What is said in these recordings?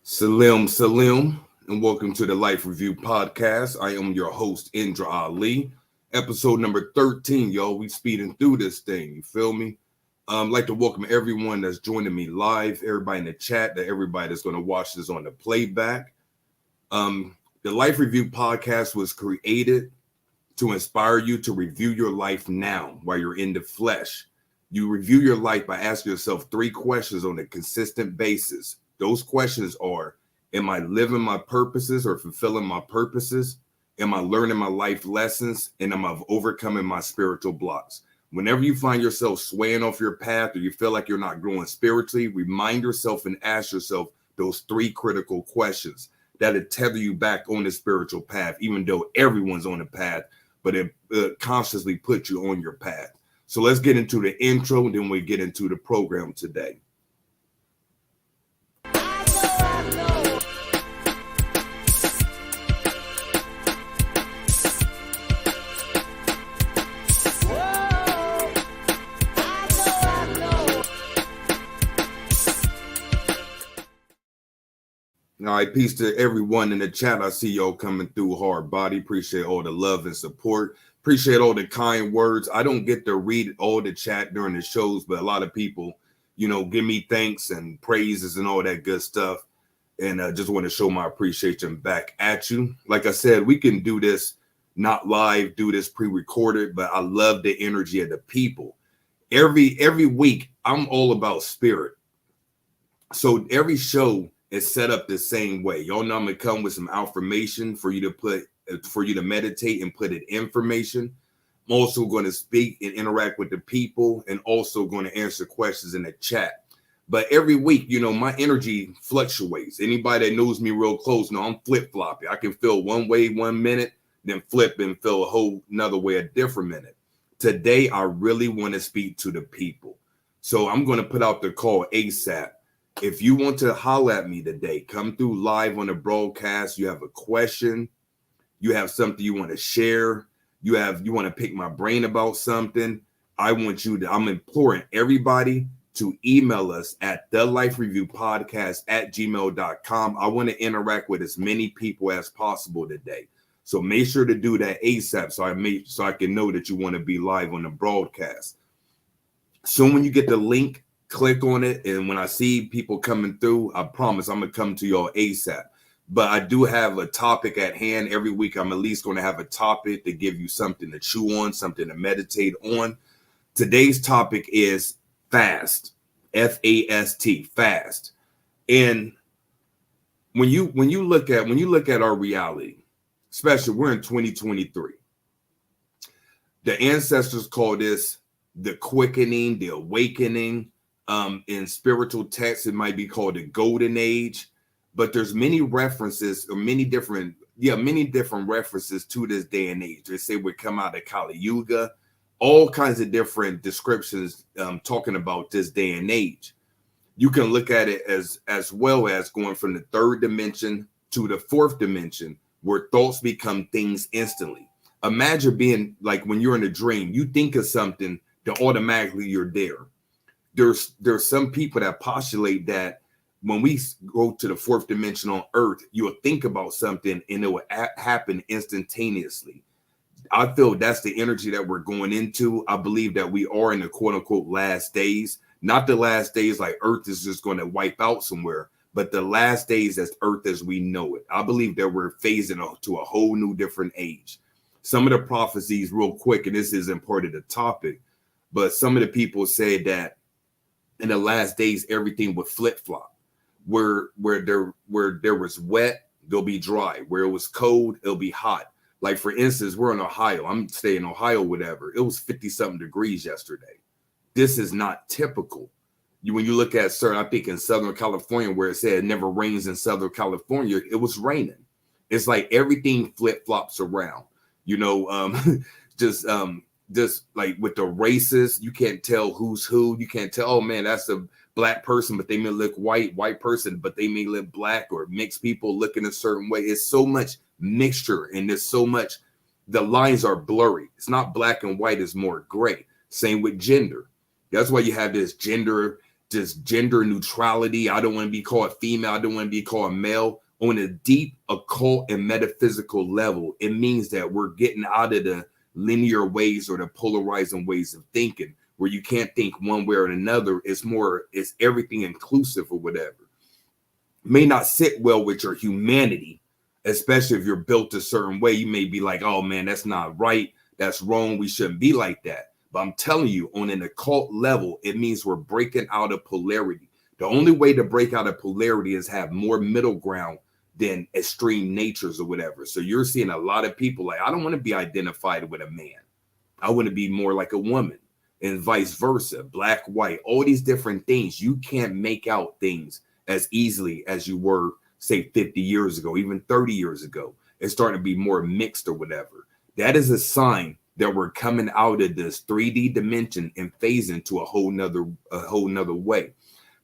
Salim, and welcome to the Life Review Podcast. I am your host, Indra Ali. Episode number 13, y'all. We speeding through this thing, you feel me? I'd like to welcome everyone that's joining me live, everybody in the chat, everybody that's going to watch this on the playback. The Life Review Podcast was created to inspire you to review your life now while you're in the flesh. You review your life by asking yourself 3 questions on a consistent basis. Those questions are, am I living my purposes or fulfilling my purposes? Am I learning my life lessons? And am I overcoming my spiritual blocks? Whenever you find yourself swaying off your path or you feel like you're not growing spiritually, remind yourself and ask yourself those 3 critical questions that'll tether you back on the spiritual path, even though everyone's on the path, but it consciously puts you on your path. So let's get into the intro, and then we get into the program today. All right, peace to everyone in the chat. I see y'all coming through hard body. Appreciate all the love and support. Appreciate all the kind words. I don't get to read all the chat during the shows, but a lot of people, give me thanks and praises and all that good stuff. And I just want to show my appreciation back at you. Like I said, we can do this not live, do this pre-recorded, but I love the energy of the people. Every week, I'm all about spirit. So every show is set up the same way. Y'all know I'm gonna come with some affirmation for you to meditate and put in information. I'm also going to speak and interact with the people, and also going to answer questions in the chat. But every week, my energy fluctuates. Anybody that knows me real close know I'm flip-floppy. I can feel one way 1 minute, then flip and feel a whole another way a different minute. Today, I really want to speak to the people. So I'm going to put out the call ASAP. If you want to holler at me today, come through live on the broadcast. You have a question, you have something you want to share, you want to pick my brain about something. I'm imploring everybody to email us at thelifereviewpodcast@gmail.com. I want to interact with as many people as possible today. So make sure to do that ASAP so I can know that you want to be live on the broadcast. So when you get the link, click on it, and when I see people coming through, I promise I'm gonna come to y'all ASAP. But I do have a topic at hand. Every week I'm at least going to have a topic to give you something to chew on, something to meditate on. Today's topic is fast, F-A-S-T, fast. And when you look at our reality, especially we're in 2023, the ancestors call this the quickening, the awakening. In spiritual texts, it might be called the golden age, but there's many references or many different references to this day and age. They say we come out of Kali Yuga, all kinds of different descriptions talking about this day and age. You can look at it as well as going from the 3rd dimension to the 4th dimension, where thoughts become things instantly. Imagine being like when you're in a dream, you think of something, then automatically you're there. There's some people that postulate that when we go to the 4th dimension on Earth, you'll think about something and it will happen instantaneously. I feel that's the energy that we're going into. I believe that we are in the quote unquote last days, not the last days like Earth is just going to wipe out somewhere, but the last days as Earth as we know it. I believe that we're phasing to a whole new different age. Some of the prophecies real quick, and this isn't part of the topic, but some of the people say that in the last days, everything would flip-flop. Where there was wet, there'll be dry. Where it was cold, it'll be hot. Like, for instance, we're in Ohio. I'm staying in Ohio, whatever. It was 50-something degrees yesterday. This is not typical. When you look at I think in Southern California, where it said it never rains in Southern California, it was raining. It's like everything flip-flops around. Just like with the races, you can't tell who's who. You can't tell, oh man, that's a black person, but they may look white person, but they may look black, or mixed people looking a certain way. It's so much mixture, and there's so much, the lines are blurry. It's not black and white, it's more gray. Same with gender. That's why you have this gender just gender neutrality. I don't want to be called female. I don't want to be called male. On a deep occult and metaphysical level, it means that we're getting out of the linear ways or the polarizing ways of thinking, where you can't think one way or another. It's everything inclusive or whatever. May not sit well with your humanity, especially if you're built a certain way. You may be like, oh man, that's not right. That's wrong. We shouldn't be like that. But I'm telling you, on an occult level, it means we're breaking out of polarity. The only way to break out of polarity is have more middle ground than extreme natures or whatever. So you're seeing a lot of people like, I don't want to be identified with a man. I want to be more like a woman, and vice versa, black, white, all these different things. You can't make out things as easily as you were, say, 50 years ago, even 30 years ago. It's starting to be more mixed or whatever. That is a sign that we're coming out of this 3D dimension and phasing to a whole nother way.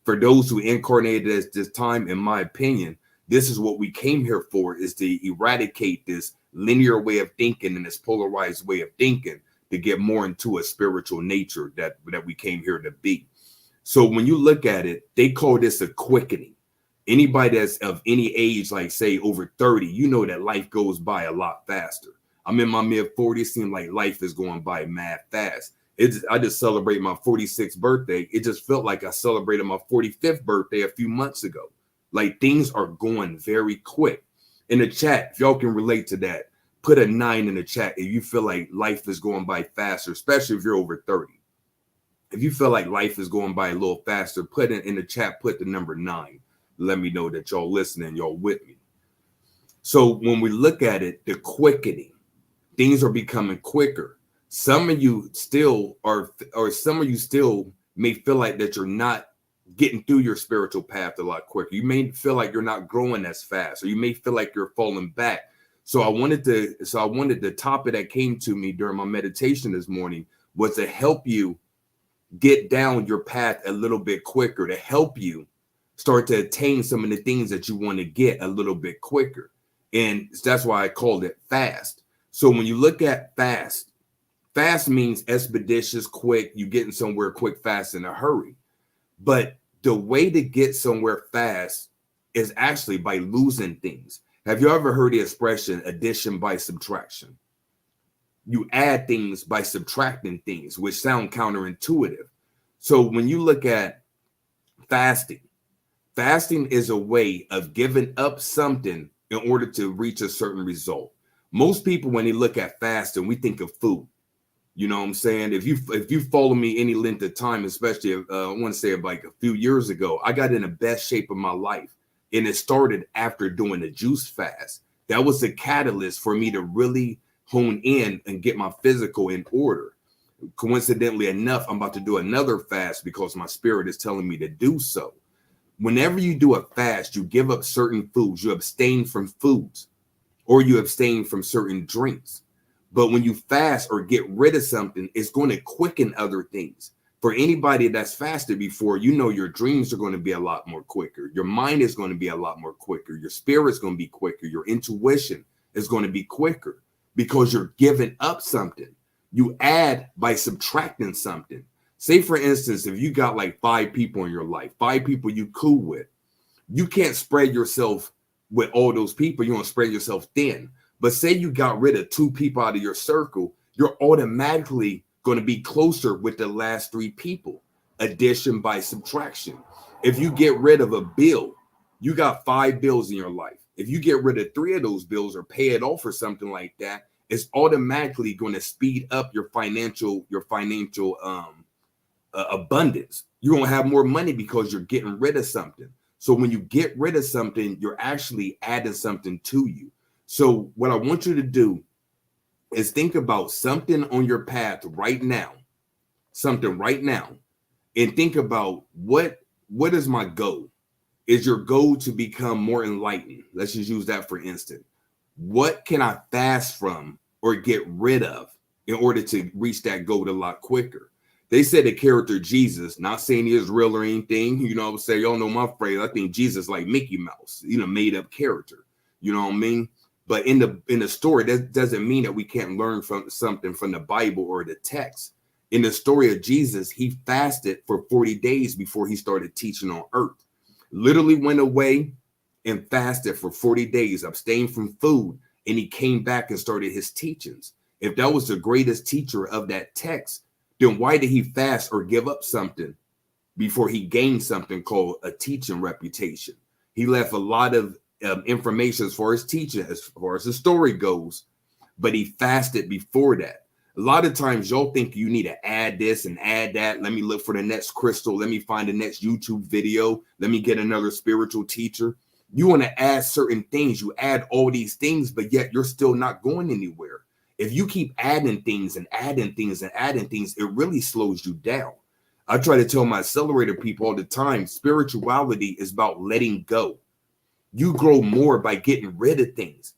For those who incarnated at this time, in my opinion, this is what we came here for, is to eradicate this linear way of thinking and this polarized way of thinking to get more into a spiritual nature that we came here to be. So when you look at it, they call this a quickening. Anybody that's of any age, like say over 30, you know that life goes by a lot faster. I'm in my mid 40s, seem like life is going by mad fast. I just celebrated my 46th birthday. It just felt like I celebrated my 45th birthday a few months ago. Like things are going very quick. In the chat, if y'all can relate to that, put a 9 in the chat if you feel like life is going by faster, especially if you're over 30. If you feel like life is going by a little faster, put it in the chat, put the number 9. Let me know that y'all listening, y'all with me. So when we look at it, the quickening, things are becoming quicker. Some of you still are, or some of you still may feel like that you're not getting through your spiritual path a lot quicker. You may feel like you're not growing as fast, or you may feel like you're falling back. So I wanted the topic that came to me during my meditation this morning was to help you get down your path a little bit quicker, to help you start to attain some of the things that you want to get a little bit quicker. And that's why I called it fast. So when you look at fast means expeditious, quick, you getting somewhere quick, fast, in a hurry. But the way to get somewhere fast is actually by losing things. Have you ever heard the expression addition by subtraction? You add things by subtracting things, which sound counterintuitive. So when you look at fasting is a way of giving up something in order to reach a certain result. Most people, when they look at fasting, we think of food. You know what I'm saying? If you follow me any length of time, especially I want to say like a few years ago, I got in the best shape of my life. And it started after doing a juice fast. That was the catalyst for me to really hone in and get my physical in order. Coincidentally enough, I'm about to do another fast because my spirit is telling me to do so. Whenever you do a fast, you give up certain foods. You abstain from foods, or you abstain from certain drinks. But when you fast or get rid of something, it's going to quicken other things. For anybody that's fasted before, you know your dreams are going to be a lot more quicker. Your mind is going to be a lot more quicker. Your spirit's going to be quicker. Your intuition is going to be quicker because you're giving up something. You add by subtracting something. Say, for instance, if you got like 5 people in your life, 5 people you cool with, you can't spread yourself with all those people. You want to spread yourself thin. But say you got rid of 2 people out of your circle, you're automatically going to be closer with the last 3 people. Addition by subtraction. If you get rid of a bill, you got 5 bills in your life. If you get rid of 3 of those bills or pay it off or something like that, it's automatically going to speed up your financial abundance. You're going to have more money because you're getting rid of something. So when you get rid of something, you're actually adding something to you. So what I want you to do is think about something on your path right now, and think about what is my goal? Is your goal to become more enlightened? Let's just use that for instance. What can I fast from or get rid of in order to reach that goal a lot quicker? They said the character Jesus, not saying he is real or anything, you know what I'm saying? Y'all know my phrase. I think Jesus like Mickey Mouse, made up character. You know what I mean? But in the story, that doesn't mean that we can't learn from something from the Bible or the text. In the story of Jesus, he fasted for 40 days before he started teaching on earth. Literally went away and fasted for 40 days, abstained from food, and he came back and started his teachings. If that was the greatest teacher of that text, then why did he fast or give up something before he gained something called a teaching reputation? He left a lot of information as far as teaching, as far as the story goes, but he fasted before that. A lot of times y'all think you need to add this and add that. Let me look for the next crystal. Let me find the next YouTube video. Let me get another spiritual teacher. You want to add certain things. You add all these things, but yet you're still not going anywhere. If you keep adding things and adding things and adding things, it really slows you down. I try to tell my accelerator people all the time, spirituality is about letting go. You grow more by getting rid of things.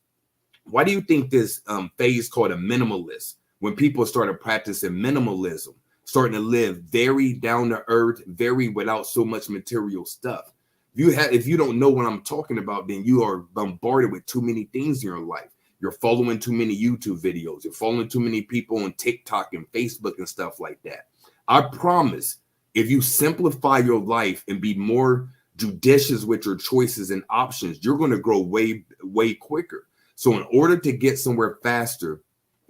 Why do you think this phase called a minimalist, when people started practicing minimalism, starting to live very down to earth, very without so much material stuff? If you don't know what I'm talking about, then you are bombarded with too many things in your life. You're following too many YouTube videos. You're following too many people on TikTok and Facebook and stuff like that. I promise, if you simplify your life and be more judicious with your choices and options, you're going to grow way, way quicker. So in order to get somewhere faster,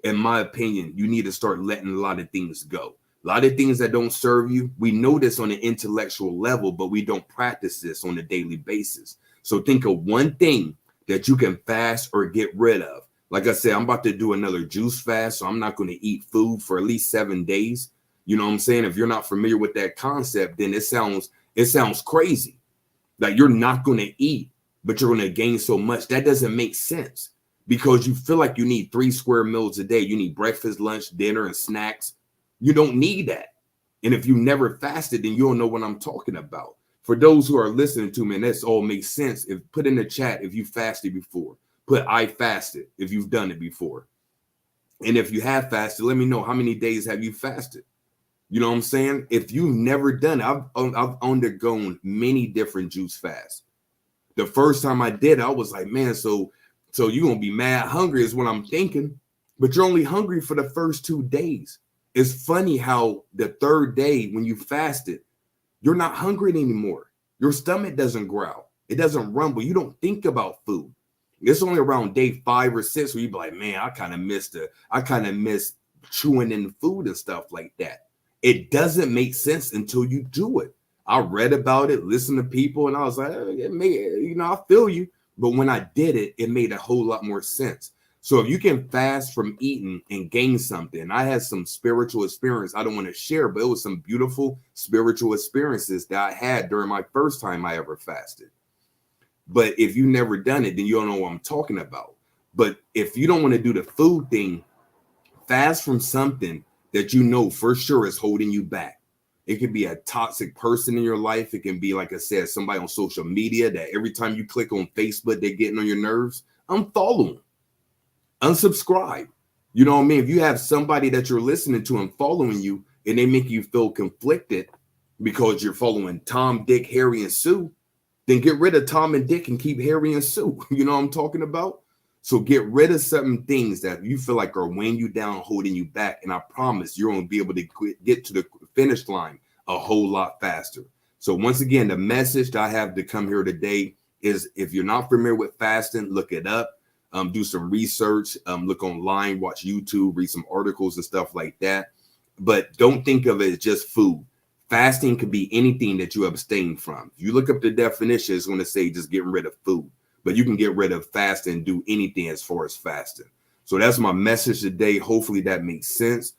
in my opinion, you need to start letting a lot of things go. A lot of things that don't serve you. We know this on an intellectual level, but we don't practice this on a daily basis. So think of one thing that you can fast or get rid of. Like I said, I'm about to do another juice fast, so I'm not going to eat food for at least 7 days. You know what I'm saying? If you're not familiar with that concept, then it sounds crazy. Like you're not going to eat, but you're going to gain so much. That doesn't make sense, because you feel like you need 3 square meals a day. You need breakfast, lunch, dinner, and snacks. You don't need that. And if you never fasted, then you don't know what I'm talking about. For those who are listening to me, and this all makes sense, if put in the chat if you fasted before. Put I fasted if you've done it before. And if you have fasted, let me know, how many days have you fasted? You know what I'm saying? If you've never done it, I've undergone many different juice fasts. The first time I did, I was like, man, so you're going to be mad hungry is what I'm thinking. But you're only hungry for the first 2 days. It's funny how the third day when you fasted, you're not hungry anymore. Your stomach doesn't growl. It doesn't rumble. You don't think about food. It's only around day 5 or 6 where you be like, man, I kind of miss chewing in food and stuff like that. It doesn't make sense until you do it. I read about it, listened to people, and I was like, I feel you. But when I did it, it made a whole lot more sense. So if you can fast from eating and gain something, I had some spiritual experience I don't want to share, but it was some beautiful spiritual experiences that I had during my first time I ever fasted. But if you've never done it, then you don't know what I'm talking about. But if you don't want to do the food thing, fast from something that you know for sure is holding you back. It could be a toxic person in your life. It can be, like I said, somebody on social media that every time you click on Facebook, they're getting on your nerves. Unfollow them. Unsubscribe. You know what I mean? If you have somebody that you're listening to and following you, and they make you feel conflicted because you're following Tom, Dick, Harry, and Sue, then get rid of Tom and Dick and keep Harry and Sue. You know what I'm talking about? So get rid of certain things that you feel like are weighing you down, holding you back. And I promise you're going to be able to get to the finish line a whole lot faster. So once again, the message that I have to come here today is, if you're not familiar with fasting, look it up. Do some research, look online, watch YouTube, read some articles and stuff like that. But don't think of it as just food. Fasting could be anything that you abstain from. If you look up the definition, it's going to say just getting rid of food. But you can get rid of fasting and do anything as far as fasting. So that's my message today. Hopefully that makes sense.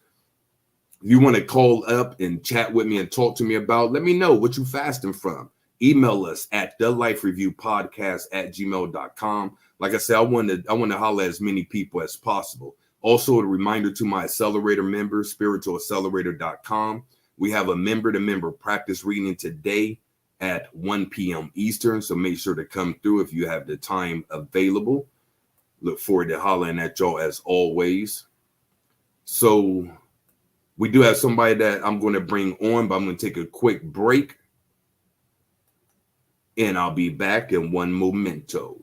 If you want to call up and chat with me and talk to me about, let me know what you fasting from. Email us at thelifereviewpodcast@gmail.com. Like I said, I want to holler at as many people as possible. Also, a reminder to my accelerator members, spiritualaccelerator.com. We have a member-to-member practice reading today at 1 p.m. Eastern. So make sure to come through if you have the time available. Look forward to hollering at y'all as always. So we do have somebody that I'm going to bring on, but I'm going to take a quick break. And I'll be back in one momento.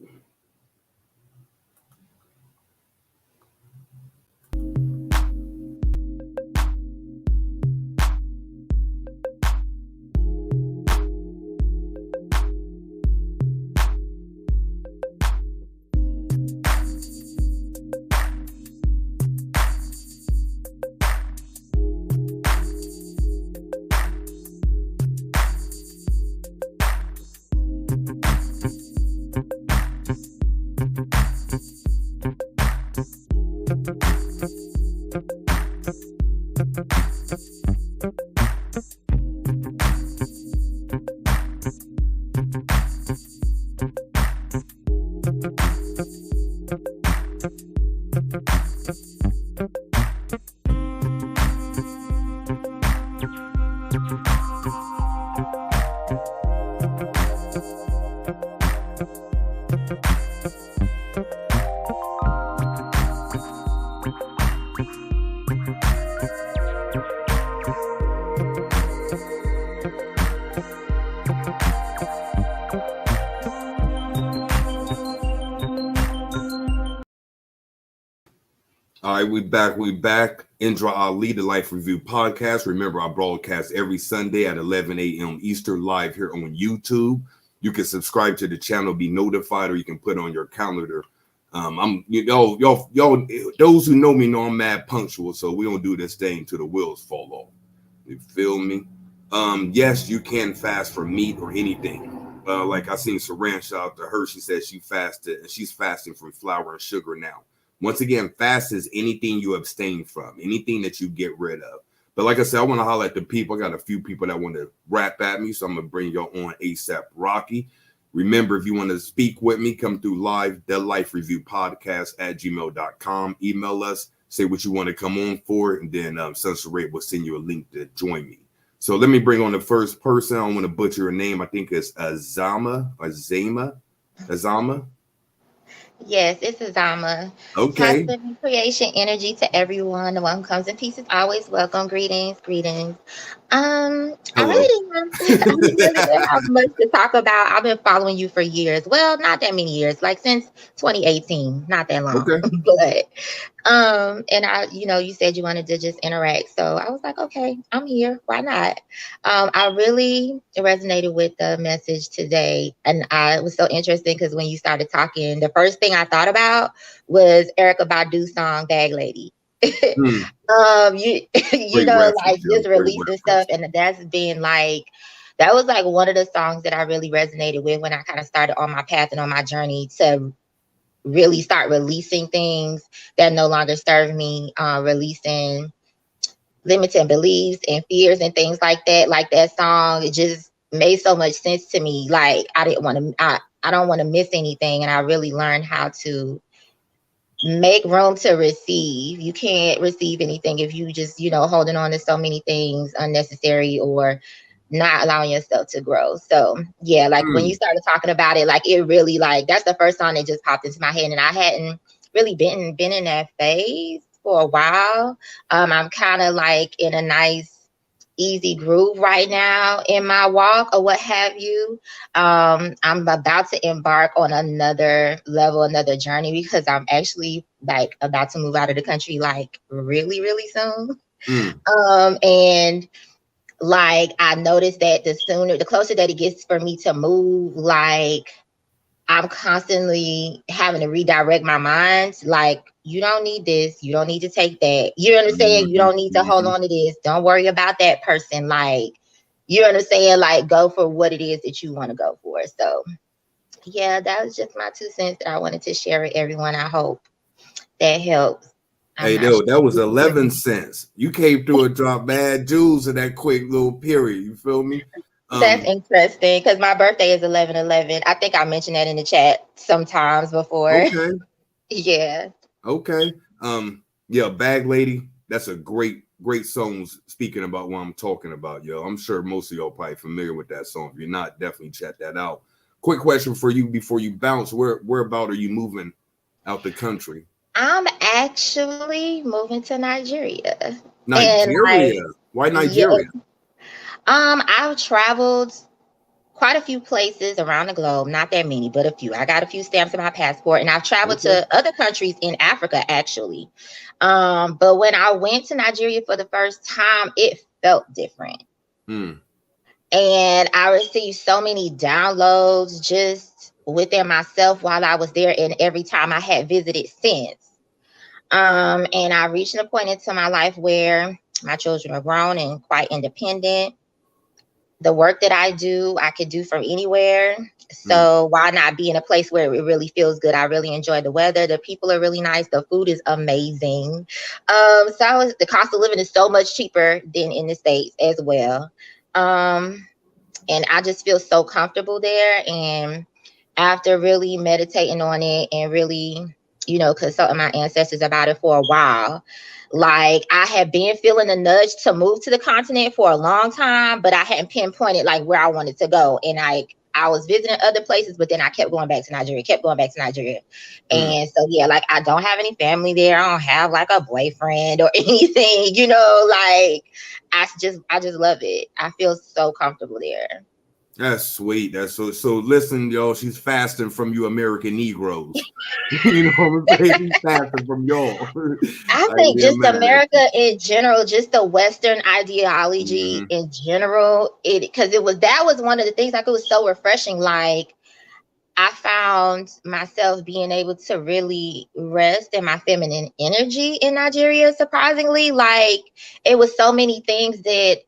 All right, we back. We back. Indra Ali, the Life Review Podcast. Remember, I broadcast every Sunday at 11 a.m. Eastern live here on YouTube. You can subscribe to the channel, be notified, or you can put on your calendar. Y'all, those who know me know I'm mad punctual, so we don't do this thing till the wheels fall off. You feel me? Yes, you can fast for meat or anything. Like I seen Saran, shout out to her. She said she fasted, and she's fasting from flour and sugar now. Once again, fast is anything you abstain from, anything that you get rid of. But like I said, I want to holler at the people. I got a few people that want to rap at me, so I'm going to bring y'all on ASAP Rocky. Remember, if you want to speak with me, come through live, the Life Review Podcast at gmail.com. Email us, say what you want to come on for, and then Sunset Ray will send you a link to join me. So let me bring on the first person. I don't want to butcher her name. I think it's Azama. Yes, it's Azama. Okay. Positive creation energy to everyone. The one who comes in peace is always welcome. Greetings. I Hello. really didn't have much to talk about. I've been following you for years. Well, not that many years, like since 2018, not that long. Okay. But and you said you wanted to just interact. So I was like, okay, I'm here. Why not? I really resonated with the message today. And I was so interesting because when you started talking, the first thing I thought about was Erykah Badu's song Bag Lady. Hmm. You Great know, reference, like yo. just Great releasing reference. stuff, and that was like one of the songs that I really resonated with when I kind of started on my path and on my journey to really start releasing things that no longer serve me, releasing limiting beliefs and fears and things like that. Like that song, it just made so much sense to me. Like I don't want to miss anything, and I really learned how to make room to receive. You can't receive anything if you just, holding on to so many things unnecessary or not allowing yourself to grow. So yeah, like when you started talking about it, like it really like that's the first song that just popped into my head. And I hadn't really been in that phase for a while. I'm kind of like in a nice easy groove right now in my walk or what have you. I'm about to embark on another level, another journey, because I'm actually like about to move out of the country like really, really soon. And like I noticed that the closer that it gets for me to move, like I'm constantly having to redirect my mind. Like, you don't need this. You don't need to take that. You understand? You don't need to hold on to this. Don't worry about that person. Like, you understand? Like, go for what it is that you want to go for. So, yeah, that was just my 2 cents that I wanted to share with everyone. I hope that helps. I'm Hey, not dude, that was sure. 11 cents. You came through and dropped bad jewels in that quick little period. You feel me? That's interesting because my birthday is 11/11. I think I mentioned that in the chat sometimes before. Okay. Yeah. Okay. Yeah, Bag Lady, that's a great song speaking about what I'm talking about, yo. I'm sure most of y'all probably familiar with that song. If you're not, definitely check that out. Quick question for you before you bounce. Where about are you moving out the country? I'm actually moving to Nigeria. And like, Nigeria. Why yeah, Nigeria? I've traveled quite a few places around the globe, not that many, but a few. I got a few stamps in my passport, and I've traveled Okay. to other countries in Africa actually. But when I went to Nigeria for the first time, it felt different. And I received so many downloads just within myself while I was there and every time I had visited since. And I reached a point into my life where my children are grown and quite independent. The work that I do, I could do from anywhere. So why not be in a place where it really feels good? I really enjoy the weather. The people are really nice. The food is amazing. The cost of living is so much cheaper than in the States as well. And I just feel so comfortable there. And after really meditating on it and really, consulting my ancestors about it for a while, like I had been feeling the nudge to move to the continent for a long time, but I hadn't pinpointed like where I wanted to go. And I was visiting other places, but then I kept going back to Nigeria. And so, yeah, like I don't have any family there. I don't have like a boyfriend or anything, like I just love it. I feel so comfortable there. That's sweet. That's so listen, y'all, she's fasting from you American Negroes. You know what I'm saying? She's fasting from y'all. I I think get just mad at America in general, just the Western ideology you. in general, it because it was that was one of the things like it was so refreshing. Like I found myself being able to really rest in my feminine energy in Nigeria, surprisingly. Like it was so many things that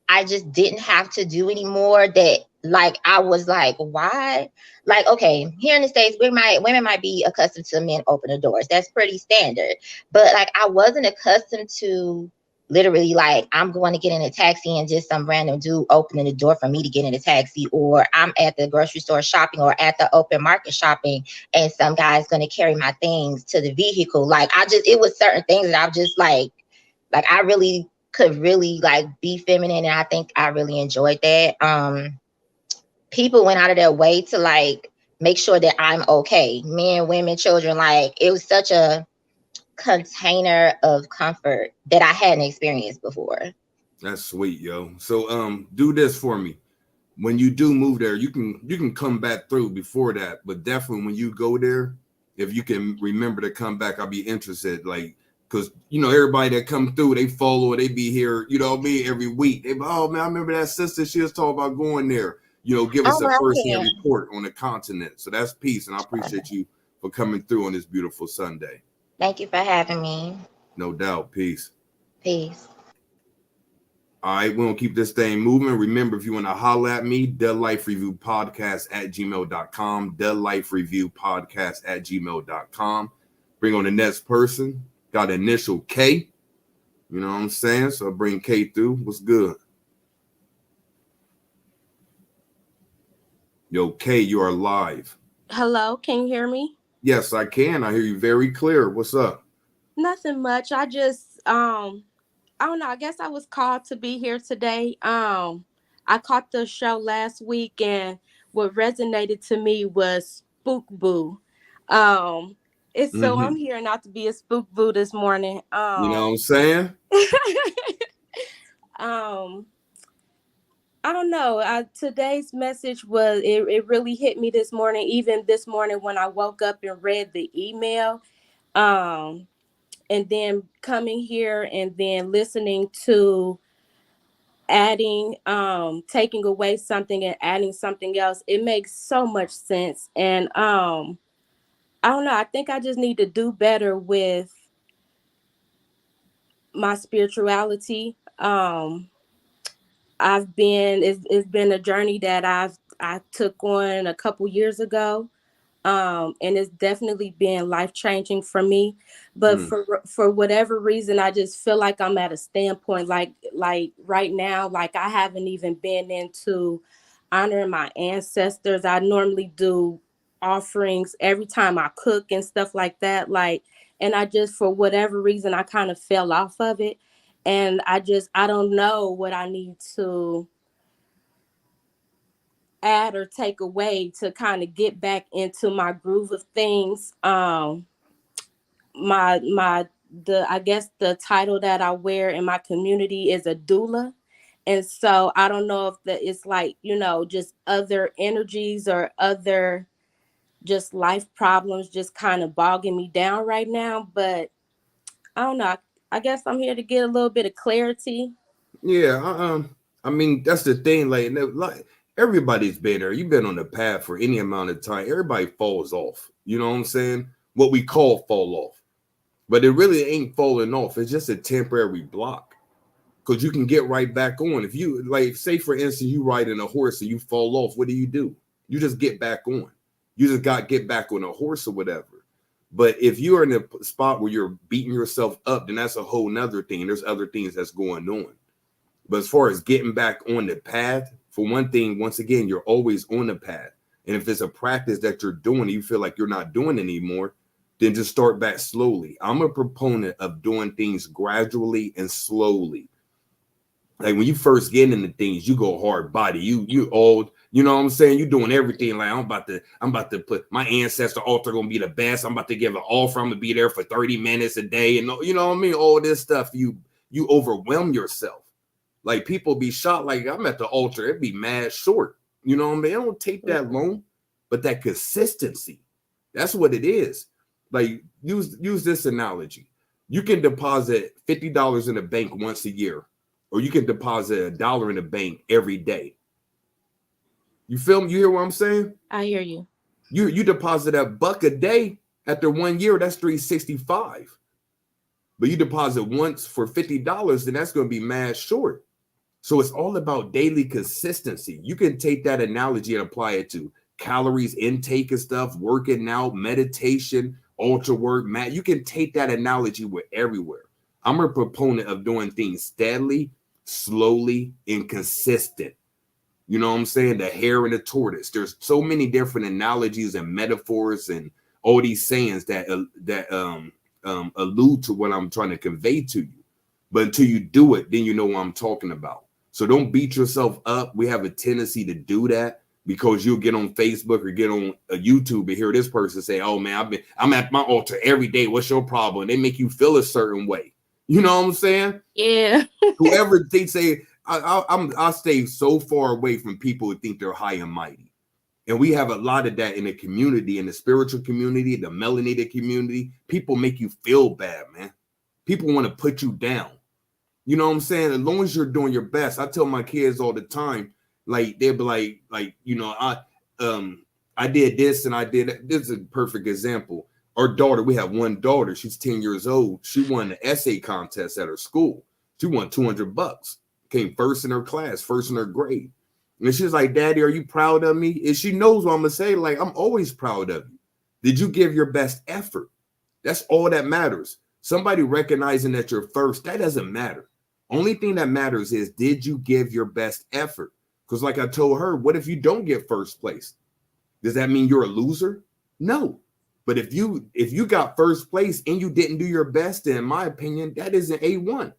I just didn't have to do anymore that like I was like, why? Like, okay, here in the States, women might be accustomed to men open the doors. That's pretty standard. But like I wasn't accustomed to literally like I'm going to get in a taxi and just some random dude opening the door for me to get in a taxi, or I'm at the grocery store shopping or at the open market shopping and some guy's going to carry my things to the vehicle. Like it was certain things that I've just like I really could really like be feminine, and I think I really enjoyed that. People went out of their way to like make sure that I'm okay, men, women, children. Like it was such a container of comfort that I hadn't experienced before. That's sweet, yo. So do this for me. When you do move there, you can come back through before that, but definitely when you go there, if you can remember to come back, I'll be interested. Like, cause everybody that come through, they follow, they be here, me every week. They be, oh man, I remember that sister. She was talking about going there. Give us a Oh, first hand okay. report on the continent. So that's peace, and I appreciate you for coming through on this beautiful Sunday. Thank you for having me. No doubt, peace. Peace. All right, we're gonna keep this thing moving. Remember, if you want to holler at me, the life review podcast at gmail.com, the life review podcast at gmail.com. Bring on the next person. Got initial K. You know what I'm saying? So I bring K through. What's good? Yo, K, you are live. Hello, can you hear me? Yes, I can. I hear you very clear. What's up? Nothing much. I just I don't know, I guess I was called to be here today. I caught the show last week and what resonated to me was spook boo. Um it's so I'm Mm-hmm. here not to be a spook boo this morning. You know what I'm saying? um I don't know. Today's message was it really hit me this morning, even this morning when I woke up and read the email. Um and then coming here and then listening to adding taking away something and adding something else, it makes so much sense. And I don't know, I think I just need to do better with my spirituality. It's been a journey that I took on a couple years ago, and it's definitely been life changing for me. But Mm. for whatever reason, I just feel like I'm at a standpoint. Like right now, like I haven't even been into honoring my ancestors. I normally do offerings every time I cook and stuff like that. Like, and I just for whatever reason I kind of fell off of it, and I don't know what I need to add or take away to kind of get back into my groove of things. My the I guess the title that I wear in my community is a doula. And so I don't know if that it's like, just other energies or other just life problems just kind of bogging me down right now. But I don't know. I guess I'm here to get a little bit of clarity. Yeah, I mean that's the thing. Like everybody's been there. You've been on the path for any amount of time. Everybody falls off. You know what I'm saying? What we call fall off, but it really ain't falling off. It's just a temporary block because you can get right back on. If you like, say for instance, you riding a horse and you fall off, what do? You just get back on. You just got to get back on a horse or whatever. But if you're in a spot where you're beating yourself up, then that's a whole nother thing. There's other things that's going on. But as far as getting back on the path, for one thing, once again, you're always on the path. And if it's a practice that you're doing and you feel like you're not doing anymore, then just start back slowly. I'm a proponent of doing things gradually and slowly. Like when you first get into things, you go hard body. You old, you know what I'm saying? You're doing everything like I'm about to put my ancestor altar gonna be the best. I'm about to give an offer. I'm gonna be there for 30 minutes a day, and you know what I mean? All this stuff, you overwhelm yourself. Like people be shot like I'm at the altar, it'd be mad short. You know what I mean? It don't take that long, but that consistency, that's what it is. Like use this analogy. You can deposit $50 in the bank once a year, or you can deposit $1 in the bank every day. You feel me? You hear what I'm saying? I hear you. You deposit $1 a day after 1 year, that's $365. But you deposit once for $50, then that's going to be mad short. So it's all about daily consistency. You can take that analogy and apply it to calories intake and stuff, working out, meditation, ultra work, Matt. You can take that analogy with everywhere. I'm a proponent of doing things steadily, slowly, and consistent. You know what I'm saying? The hare and the tortoise. There's so many different analogies and metaphors and all these sayings that allude to what I'm trying to convey to you. But until you do it, then you know what I'm talking about. So don't beat yourself up. We have a tendency to do that because you'll get on Facebook or get on a YouTube and hear this person say, "Oh man, I'm at my altar every day. What's your problem?" And they make you feel a certain way. You know what I'm saying? Yeah. Whoever they say, I stay so far away from people who think they're high and mighty. And we have a lot of that in the community, in the spiritual community, the melanated community. People make you feel bad, man. People want to put you down. You know what I'm saying? As long as you're doing your best, I tell my kids all the time, like they'll be like, you know, I did this and I did that. This is a perfect example. Our daughter, we have one daughter. She's 10 years old. She won the essay contest at her school. She won $200. Came first in her class, first in her grade. And she's like, "Daddy, are you proud of me?" And she knows what I'm gonna say. Like, I'm always proud of you. Did you give your best effort? That's all that matters. Somebody recognizing that you're first, that doesn't matter. Only thing that matters is, did you give your best effort? Because like I told her, what if you don't get first place? Does that mean you're a loser? No. But if you got first place and you didn't do your best, then in my opinion, that is an A1.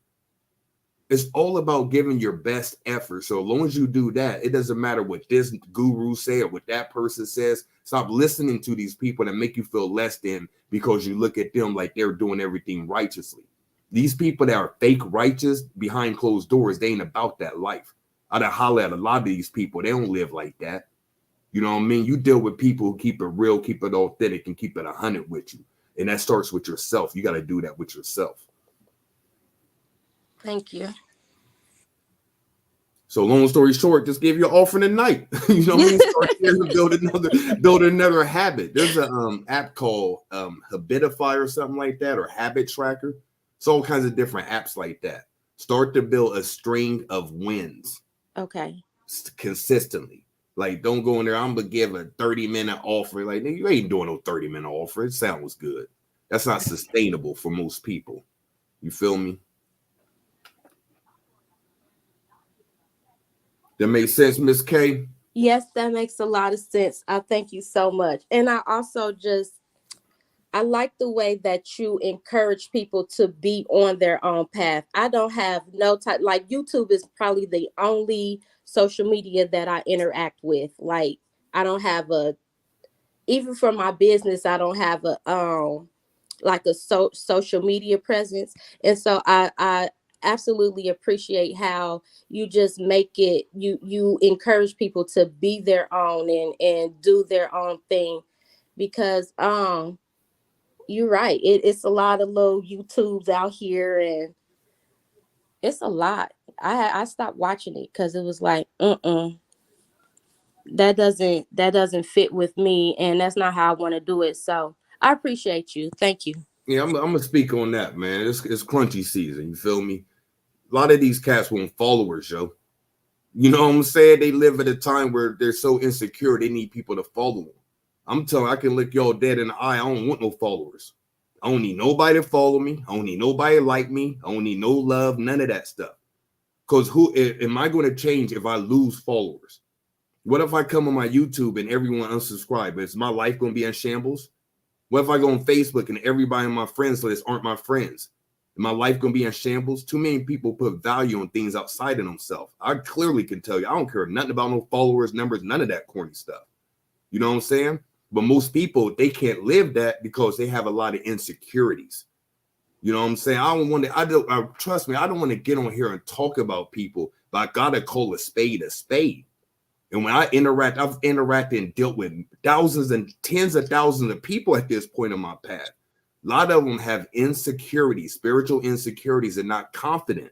It's all about giving your best effort. So as long as you do that, it doesn't matter what this guru say or what that person says. Stop listening to these people that make you feel less than because you look at them like they're doing everything righteously. These people that are fake righteous behind closed doors, they ain't about that life. I'd holler at a lot of these people. They don't live like that. You know what I mean? You deal with people who keep it real, keep it authentic, and keep it 100 with you. And that starts with yourself. You got to do that with yourself. Thank you. So long story short, just give you an offering tonight. You know what I mean? Start here to build another habit. There's an app called Habitify or something like that, or Habit Tracker. It's all kinds of different apps like that. Start to build a string of wins. Okay. Consistently. Like, don't go in there, I'm gonna give a 30-minute offer. Like, you ain't doing no 30-minute offer. It sounds good. That's not sustainable for most people. You feel me? That makes sense, Miss K? Yes, that makes a lot of sense. I thank you so much. And I also I like the way that you encourage people to be on their own path. I don't have no type, like YouTube is probably the only social media that I interact with. Like, I don't have even for my business, I don't have social media presence. And so I absolutely appreciate how you just make it, you encourage people to be their own and do their own thing, because you're right, it's a lot of little YouTubes out here and it's a lot. I stopped watching it because it was like that doesn't fit with me, and that's not how I want to do it. So I appreciate you. Thank you. Yeah, I'm gonna speak on that, man. It's crunchy season. You feel me? A lot of these cats want followers, yo. You know what I'm saying? They live at a time where they're so insecure they need people to follow them. I'm telling you, I can look y'all dead in the eye. I don't want no followers. I don't need nobody to follow me. I don't need nobody to like me. I don't need no love, none of that stuff. Because who am I going to change if I lose followers? What if I come on my YouTube and everyone unsubscribe? Is my life going to be in shambles? What if I go on Facebook and everybody on my friends list aren't my friends? Is my life going to be in shambles? Too many people put value on things outside of themselves. I clearly can tell you, I don't care nothing about no followers, numbers, none of that corny stuff. You know what I'm saying? But most people, they can't live that because they have a lot of insecurities. You know what I'm saying? Trust me, I don't want to get on here and talk about people, but I got to call a spade a spade. And when I've interacted and dealt with thousands and tens of thousands of people at this point in my path. A lot of them have insecurities, spiritual insecurities, and not confident.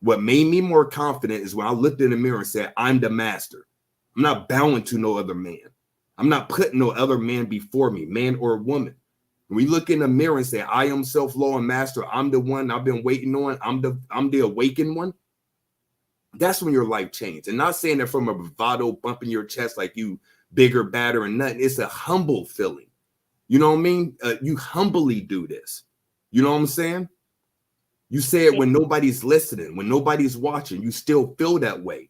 What made me more confident is when I looked in the mirror and said, I'm the master. I'm not bowing to no other man. I'm not putting no other man before me, man or woman. When we look in the mirror and say, I am self-law and master, I'm the one I've been waiting on, I'm the awakened one. That's when your life changed. And not saying that from a bravado, bumping your chest like you bigger, badder, and nothing. It's a humble feeling. You know what I mean? You humbly do this. You know what I'm saying? You say it when nobody's listening, when nobody's watching. You still feel that way.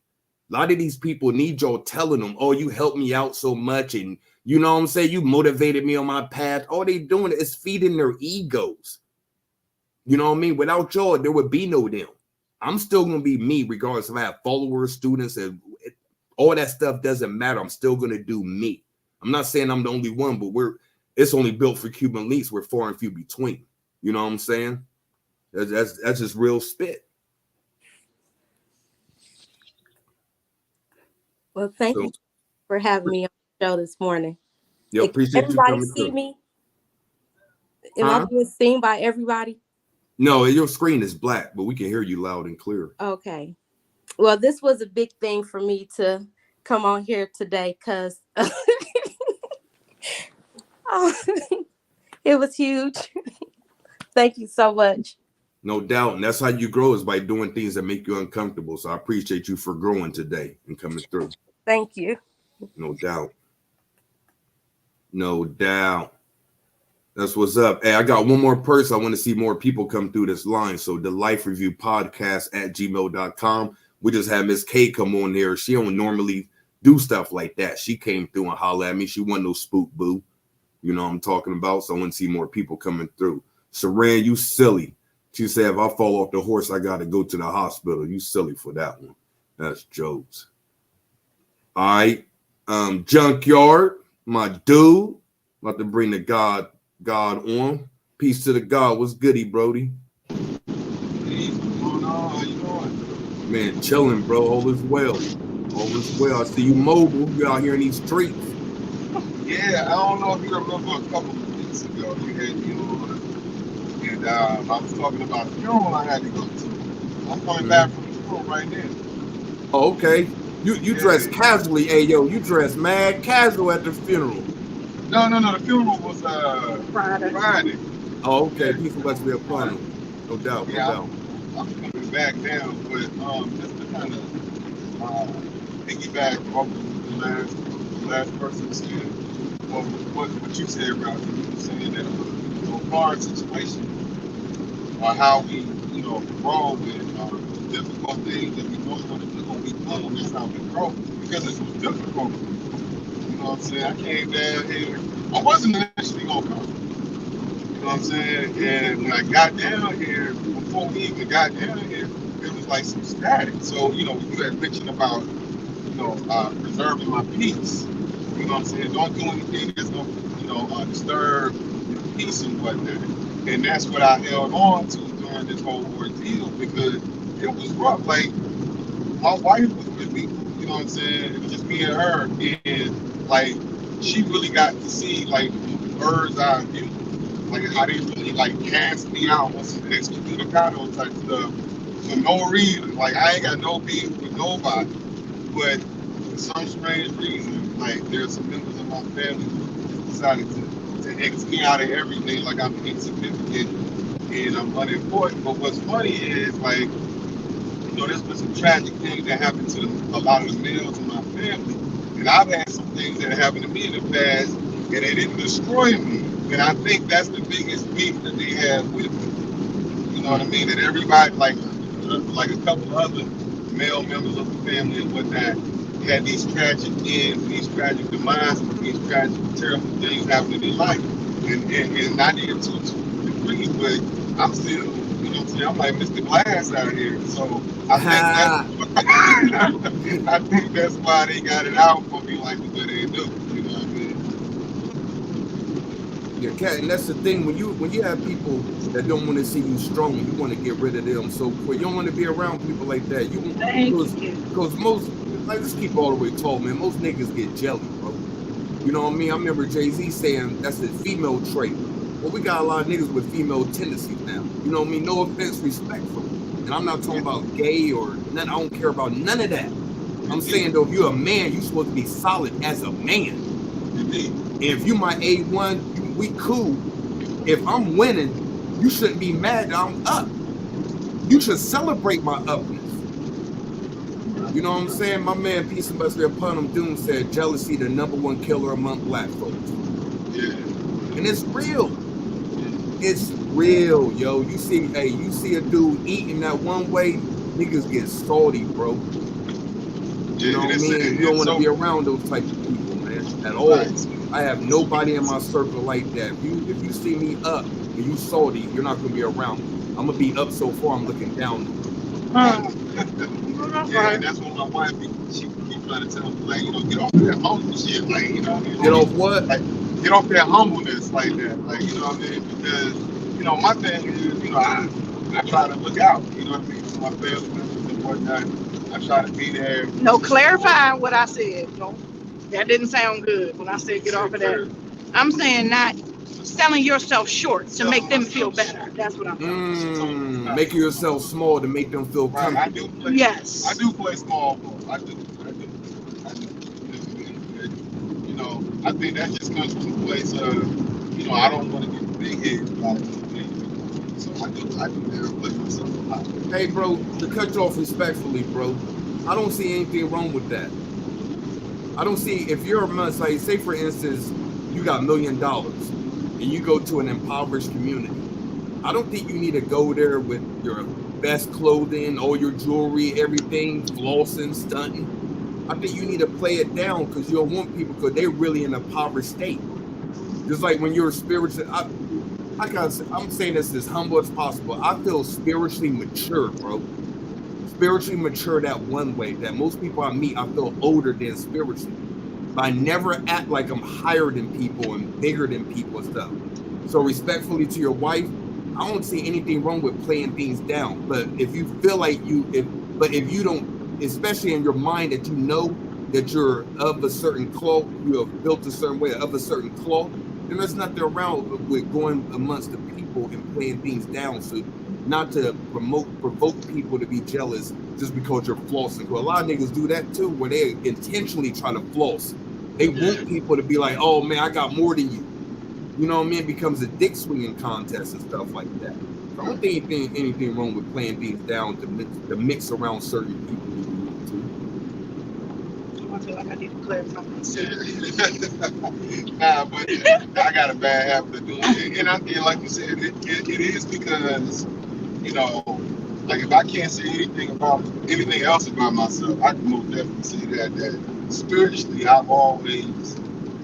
A lot of these people need y'all telling them, oh, you helped me out so much. And you know what I'm saying? You motivated me on my path. All they doing is feeding their egos. You know what I mean? Without y'all, there would be no them. I'm still going to be me, regardless if I have followers, students, and all that stuff doesn't matter. I'm still going to do me. I'm not saying I'm the only one, but it's only built for Cuban links. We're far and few between. You know what I'm saying? That's just real spit. Well, thank you for having me on the show this morning. Yo, appreciate you coming see through. Me? Am I being seen by everybody? No, your screen is black, but we can hear you loud and clear. Okay. Well, this was a big thing for me to come on here today because it was huge. Thank you so much. No doubt. And that's how you grow, is by doing things that make you uncomfortable. So I appreciate you for growing today and coming through. Thank you. No doubt. No doubt. That's what's up. Hey, I got one more person. I want to see more people come through this line. So the Life Review Podcast at gmail.com. We just had Miss K come on here. She don't normally do stuff like that. She came through and hollered at me. She wasn't no spook boo. You know what I'm talking about? So I want to see more people coming through. Saran, you silly. She said, if I fall off the horse, I got to go to the hospital. You silly for that one. That's jokes. All right. Junkyard, my dude. About to bring the God on. Peace to the God. What's goody, Brody? Hey, what's going on? How you doing? Man, chilling, bro. All is well. All is well. I see you mobile. You out here in these streets. Yeah, I don't know if you remember a couple of weeks ago you had me on, and I was talking about a funeral I had to go to. I'm coming back from the funeral right now. Oh, okay. You dress casually. Hey, yo, you dress mad casual at the funeral. No. The funeral was Friday. Oh, okay. People must be a funeral. No doubt. Yeah, No doubt. I'm coming back now, but just to kind of piggyback off of the last person said, well, what you said, Ralph. You were saying that hard situation, or how we grow with difficult things that we don't want to do when we grow. That's how we grow, because it was difficult. You know what I'm saying? I came down here. I wasn't initially gonna come. You know what I'm saying? And when I got down here, before we even got down here, it was like some static. So, you had mentioned about, preserving my peace. You know what I'm saying? Don't do anything that's gonna, disturb your peace and whatnot. And that's what I held on to during this whole ordeal, because it was rough. Like, my wife was with me, you know what I'm saying? It was just me and her. And like, she really got to see like bird's eye view, like how they really like cast me out on some excommunicado type stuff for no reason. Like, I ain't got no beef with nobody, but for some strange reason, like, there's some members of my family who decided to X me out of everything, like I'm insignificant and I'm unimportant. But what's funny is, like, there's been some tragic things that happened to a lot of the males in my family. And I've had some things that happened to me in the past, and they didn't destroy me. And I think that's the biggest beef that they have with me. You know what I mean? That everybody, like a couple other male members of the family and whatnot, had these tragic ends, these tragic demise, these tragic, terrible things happen in their life. And not even to a degree, but I'm still, you know what I'm saying? I'm like Mr. Glass out here. So I think that's why they got it out for me like the way they do. You know what I mean? Yeah, Cat, and that's the thing. When you have people that don't want to see you strong, you want to get rid of them so quick. You don't want to be around people like that. Because like, let's keep all the way tall, man. Most niggas get jelly, bro. You know what I mean? I remember Jay-Z saying that's a female trait. Well, we got a lot of niggas with female tendencies now. You know what I mean? No offense, respectfully. And I'm not talking about gay or none. I don't care about none of that. I'm saying, though, if you're a man, you're supposed to be solid as a man. And if you my A1, we cool. If I'm winning, you shouldn't be mad that I'm up. You should celebrate my upness. You know what I'm saying? My man, peace and blessings upon him, Doom said, jealousy the #1 killer among black folks. Yeah. And it's real. It's real, yo. You see a dude eating that one way, niggas get salty, bro. You know what I mean? You don't want to be around those type of people, man, at all. Right. I have nobody in my circle like that. If you see me up and you salty, you're not gonna be around me. I'm gonna be up so far I'm looking down. Yeah, that's what my wife she keep trying to tell me, like, you know, get off that humble shit, like, you know. Get off what? Like, get off that humbleness like that, like, you know what I mean? Because, you know, my thing is, you know, I try to look out, you know what I mean, for my family members and whatnot. I try to be there. No, clarify what I said. No, that didn't sound good when I said get off of that. I'm saying not selling yourself short to make them feel better. That's what I'm saying. Making yourself small to make them feel comfortable. Yes. I do play small ball. I do. You know, I think that just comes from a place of, you know, I don't want to get big headed about it. So I do that. Play myself a lot. Hey, bro, to cut you off respectfully, bro, I don't see anything wrong with that. I don't see, if you're a month, like, say for instance, you got $1 million and you go to an impoverished community. I don't think you need to go there with your best clothing, all your jewelry, everything, flossing, stunting. I think you need to play it down because you don't want people, because they're really in a impoverished state. Just like when you're spiritual, I'm saying this as humble as possible. I feel spiritually mature, bro. Spiritually mature that one way. That most people I meet, I feel older than spiritually. But I never act like I'm higher than people and bigger than people and stuff. So respectfully to your wife, I don't see anything wrong with playing things down. But if you feel like if you don't, especially in your mind that you know that you're of a certain cloth, you have built a certain way, of a certain cloth, then there's nothing around with going amongst the people and playing things down. So not to provoke people to be jealous just because you're flossing. Because a lot of niggas do that too, where they intentionally try to floss. They want people to be like, oh man, I got more than you. You know what I mean? It becomes a dick swinging contest and stuff like that. So I don't think anything wrong with playing things down to mix around certain people. I feel like I need to clarify myself. Nah, but I got a bad habit of doing it. And like you said, it is because, you know, like if I can't say anything else about myself, I can most definitely say that spiritually I've always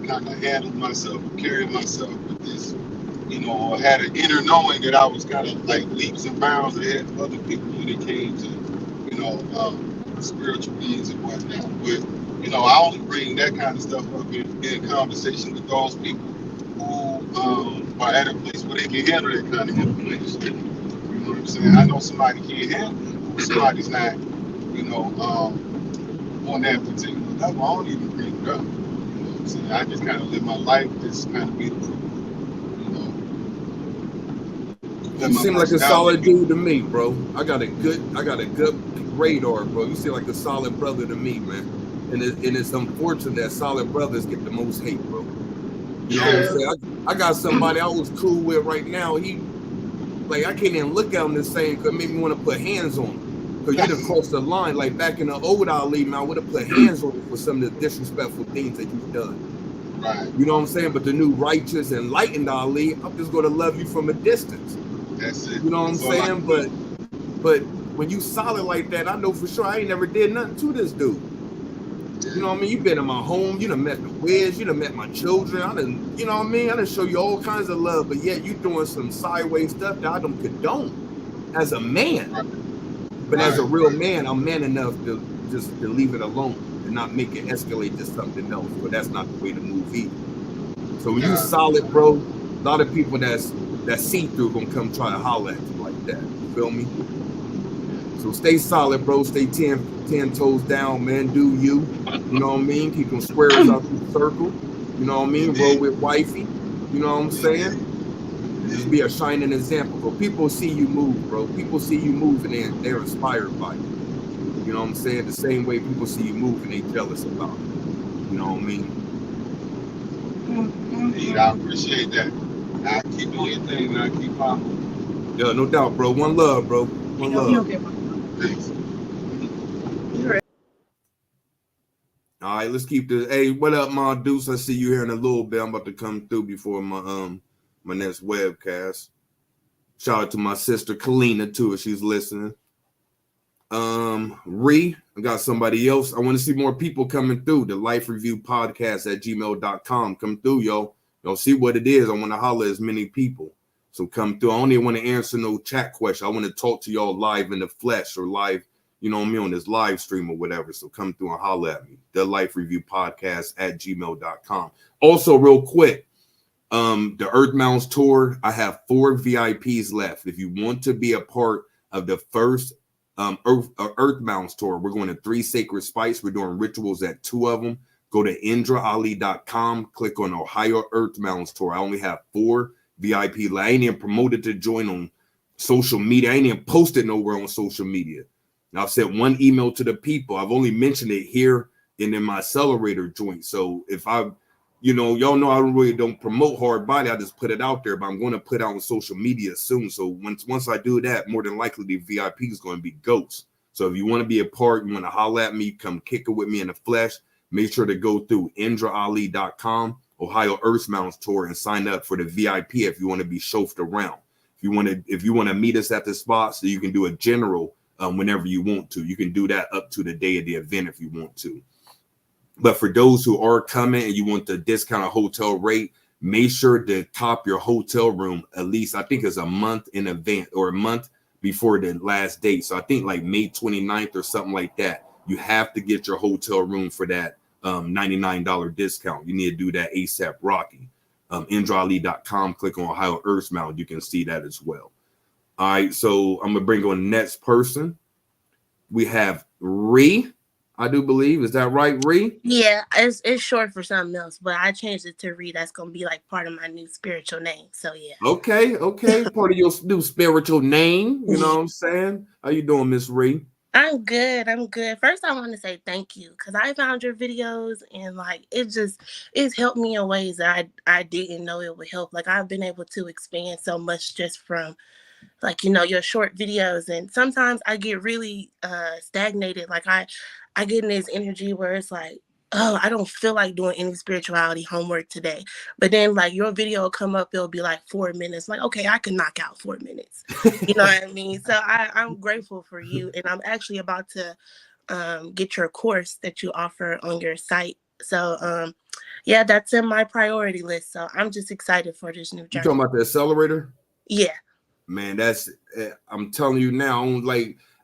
kind of handled myself, carried myself with this, you know, had an inner knowing that I was kind of like leaps and bounds ahead of other people when it came to, you know, spiritual beings and whatnot. But, you know, I only bring that kind of stuff up in conversation with those people who are at a place where they can handle that kind of information. You know what I'm saying? I know somebody can't handle it. Somebody's not, you know, on that particular level. I don't even bring it up. You know what I'm saying? I just kind of live my life, just kind of be the truth. You know. You seem like a solid dude to me, bro. I got a good radar, bro. You seem like a solid brother to me, man. And it's unfortunate that solid brothers get the most hate, bro. You know what I'm saying? I got somebody I was cool with right now. He, like, I can't even look at him the same because it made me want to put hands on him. Because you done crossed the line. Like back in the old Ali, man, I would have put hands on you for some of the disrespectful things that you've done. Right. You know what I'm saying? But the new righteous, enlightened Ali, I'm just going to love you from a distance. That's it. You know what I'm saying? But when you solid like that, I know for sure I ain't never did nothing to this dude. You know what I mean? You've been in my home. You done met the Wiz. You done met my children. You know what I mean? I done show you all kinds of love, but yet you doing some sideways stuff that I don't condone as a man. But as a real man, I'm man enough to leave it alone and not make it escalate to something else. But that's not the way to move either. So when you solid, bro, a lot of people that see through gonna come try to holler at you like that. You feel me? So stay solid, bro. Stay 10 toes down, man. Do you. You know what I mean? Keep them squares out the circle. You know what I mean? Roll with wifey. You know what I'm saying? Just be a shining example, bro. People see you move, bro. People see you move and they're inspired by you. You know what I'm saying? The same way people see you move and they jealous about it. You know what I mean? Indeed, I appreciate that. I keep doing things and I keep following. Yeah, no doubt, bro. One love, bro. One love. Thanks. All right, let's keep this. Hey, what up, Ma Deuce? I see you here in a little bit. I'm about to come through before my next webcast. Shout out to my sister Kalina too, if she's listening. I got somebody else. I want to see more people coming through. The Life Review Podcast at gmail.com. Come through, yo. Y'all see what it is. I want to holler as many people. So come through. I don't even want to answer no chat question. I want to talk to y'all live in the flesh or live, you know what I mean, on this live stream or whatever. So come through and holler at me. The Life Review Podcast at gmail.com. Also, real quick, the Earth Mounds tour, I have 4 VIPs left. If you want to be a part of the first Earth Mounds tour, we're going to 3 sacred sites. We're doing rituals at 2 of them. Go to indraali.com, click on Ohio Earth Mounds tour. I only have 4 VIP. I ain't even promoted to join on social media. I ain't even posted nowhere on social media. Now, I've sent 1 email to the people. I've only mentioned it here and in my accelerator joint. So if I, you know, y'all know I don't promote hard body. I just put it out there, but I'm going to put out on social media soon. So once I do that, more than likely the VIP is going to be ghosts. So if you want to be a part, you want to holler at me, come kick it with me in the flesh, make sure to go through indraali.com, Ohio Earth Mounds tour, and sign up for the VIP if you want to be chauffeured around. If you want to meet us at the spot, so you can do a general whenever you want to. You can do that up to the day of the event if you want to. But for those who are coming and you want the discounted hotel rate, make sure to top your hotel room at least, I think it's a month in advance or a month before the last date. So I think like May 29th or something like that. You have to get your hotel room for that $99 discount. You need to do that ASAP Rocky. Indraali.com, click on Ohio Earth Mound. You can see that as well. All right, so I'm going to bring on the next person. We have Ree. I do believe. Is that right, Ree? Yeah, it's short for something else, but I changed it to Ree. That's gonna be like part of my new spiritual name. So yeah. Okay. Part of your new spiritual name. You know what I'm saying? How you doing, Miss Ree? I'm good. First, I want to say thank you because I found your videos and like it's helped me in ways that I didn't know it would help. Like I've been able to expand so much just from like, you know, your short videos. And sometimes I get really stagnated. Like I get in this energy where it's like, oh, I don't feel like doing any spirituality homework today. But then like your video will come up, it'll be like 4 minutes. Like, okay, I can knock out 4 minutes. You know what I mean? So I'm grateful for you. And I'm actually about to get your course that you offer on your site. So yeah, that's in my priority list. So I'm just excited for this new journey. You talking about the accelerator? Yeah. Man, I'm telling you now,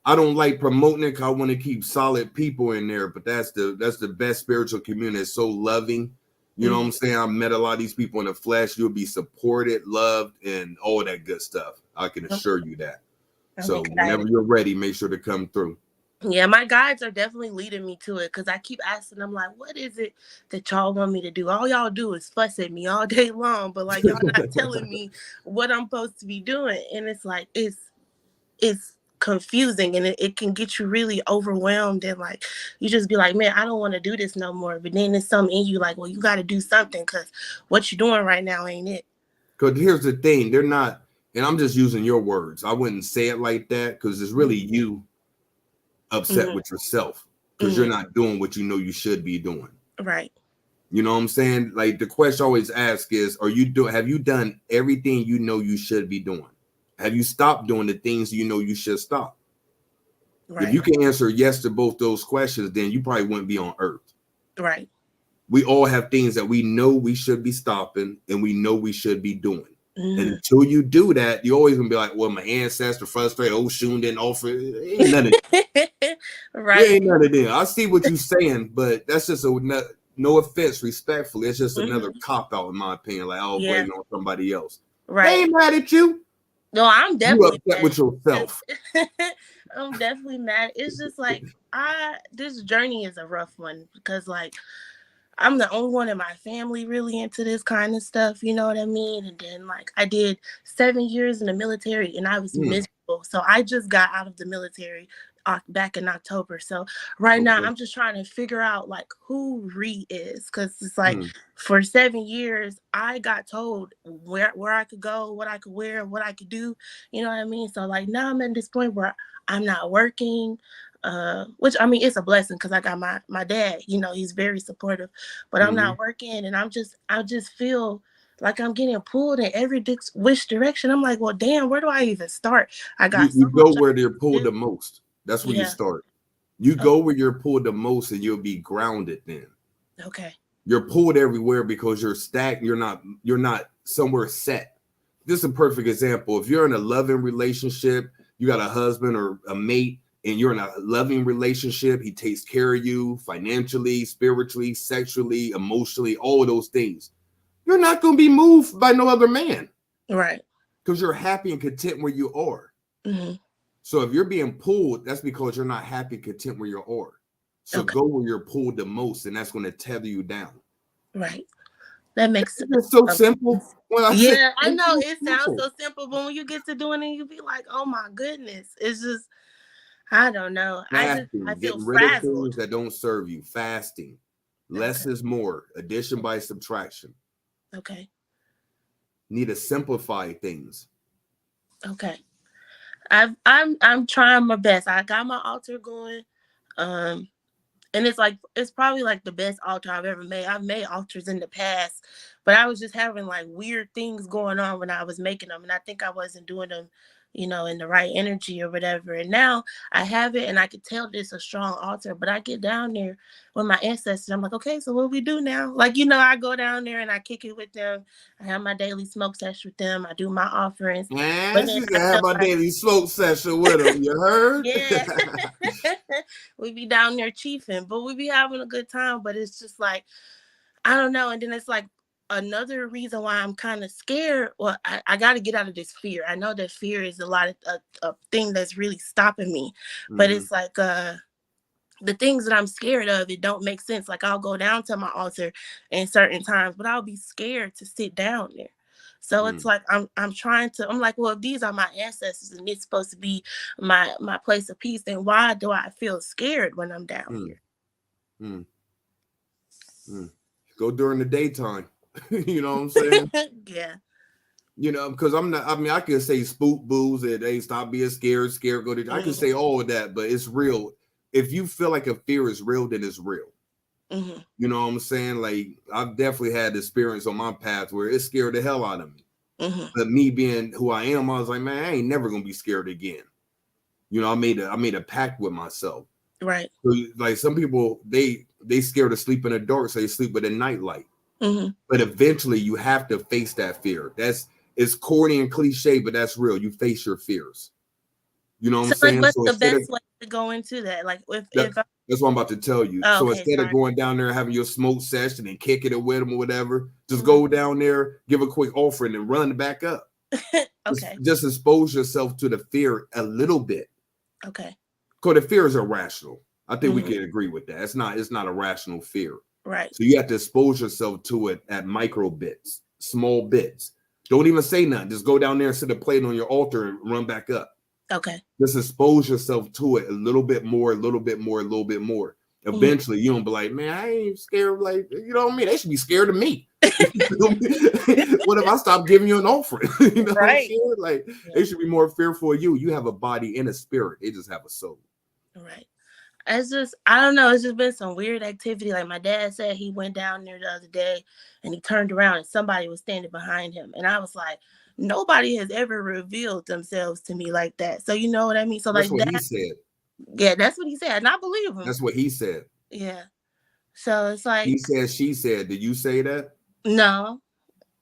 I don't like promoting it because I want to keep solid people in there, but that's the best spiritual community. It's so loving. You know what I'm saying? I met a lot of these people in the flesh. You'll be supported, loved, and all that good stuff. I can assure you that. So whenever you're ready, make sure to come through. Yeah, my guides are definitely leading me to it because I keep asking them, like, what is it that y'all want me to do? All y'all do is fuss at me all day long, but like y'all not telling me what I'm supposed to be doing. And it's like it's confusing and it can get you really overwhelmed and like you just be like, man, I don't want to do this no more. But then there's something in you like, well, you got to do something because what you're doing right now ain't it. Because here's the thing, they're not, and I'm just using your words. I wouldn't say it like that because it's really you upset with yourself because you're not doing what you know you should be doing. Right. You know what I'm saying? Like the question I always ask is, have you done everything you know you should be doing? Have you stopped doing the things you know you should stop? Right. If you can answer yes to both those questions, then you probably wouldn't be on earth. Right. We all have things that we know we should be stopping and we know we should be doing. And until you do that, you're always gonna be like, well, my ancestor frustrated, Shun didn't offer. Ain't none of it. Right. Ain't none of them. I see what you're saying, but that's just no offense, respectfully. It's just another cop out, in my opinion. Like, blame on somebody else. Right. They ain't mad at you. No, I'm You definitely upset with yourself. mad. I'm definitely mad. It's just like this journey is a rough one because like I'm the only one in my family really into this kind of stuff, you know what I mean? And then like I did 7 years in the military and I was miserable. So I just got out of the military back in October. So right now I'm just trying to figure out like who Ree is because it's like for 7 years I got told where I could go, what I could wear, what I could do, you know what I mean? So like now I'm at this point where I'm not working. Which I mean it's a blessing because I got my dad, you know, he's very supportive, but I'm not working and I just feel like I'm getting pulled in every which direction. I'm like, well, damn, where do I even start? I got You go where they're pulled the most. That's where you start. You go where you're pulled the most and you'll be grounded then. Okay. You're pulled everywhere because you're stacked. You're not somewhere set. This is a perfect example. If you're in a loving relationship, you got a husband or a mate, and you're in a loving relationship, he takes care of you financially, spiritually, sexually, emotionally, all of those things. You're not going to be moved by no other man. Right. Because you're happy and content where you are. So if you're being pulled, that's because you're not happy and content where you are. So go where you're pulled the most, and that's going to tether you down. Right. That makes sense. It's so simple. Well, I know it sounds so simple, but when you get to doing it, you be like, "Oh my goodness!" It's just, I don't know. Fasting, I feel getting rid of frazzled. things that don't serve you. Fasting, less is more. Addition by subtraction. Okay. Need to simplify things. Okay. I'm trying my best. I got my altar going. And it's probably like the best altar I've ever made. I've made altars in the past, but I was just having like weird things going on when I was making them. And I think I wasn't doing them, you know, in the right energy or whatever. And now I have it and I could tell this a strong altar, but I get down there with my ancestors. I'm like, okay, so what we do now? Like, you know, I go down there and I kick it with them. I have my daily smoke session with them. I do my offerings. Man, she's gonna have my daily smoke session with them. You heard? Yeah. We be down there chiefing, but we be having a good time. But it's just like, I don't know. And then it's like another reason why I'm kind of scared. Well, I got to get out of this fear. I know that fear is a thing that's really stopping me. But it's like the things that I'm scared of, it don't make sense. Like I'll go down to my altar in certain times, but I'll be scared to sit down there. So it's like I'm like, well, if these are my ancestors and it's supposed to be my place of peace, then why do I feel scared when I'm down here? Go during the daytime. You know what I'm saying? Yeah. You know, because I can say spook booze and hey, stop being scared, go to I can say all of that, but it's real. If you feel like a fear is real, then it's real. You know what I'm saying? Like I've definitely had experience on my path where it scared the hell out of me. But me being who I am, I was like, man, I ain't never gonna be scared again. You know, I made a pact with myself. Right. So, like some people, they scared to sleep in the dark, so they sleep with a nightlight. But eventually, you have to face that fear. It's corny and cliche, but that's real. You face your fears. You know what I'm saying? What's the best way to go into that? Like that's what I'm about to tell you. Oh, so okay, instead of going down there and having your smoke session and kicking it with them or whatever, just go down there, give a quick offering, and run back up. Okay. Just expose yourself to the fear a little bit. Okay. Because the fear is irrational. I think we can agree with that. It's not a rational fear. Right. So you have to expose yourself to it at micro bits, small bits. Don't even say nothing. Just go down there and sit a plate on your altar and run back up. Okay. Just expose yourself to it a little bit more, a little bit more, a little bit more. Eventually, you don't be like, man, I ain't scared. Like, you know what I mean? They should be scared of me. What if I stop giving you an offering? You know what I'm saying? Like, they should be more fearful of you. You have a body and a spirit. They just have a soul. Right. It's just, I don't know. It's just been some weird activity. Like my dad said, he went down there the other day and he turned around and somebody was standing behind him. And I was like, nobody has ever revealed themselves to me like that. So you know what I mean? So that's like what he said. Yeah, that's what he said. And I believe him. That's what he said. Yeah. So it's like he said, she said. Did you say that? No.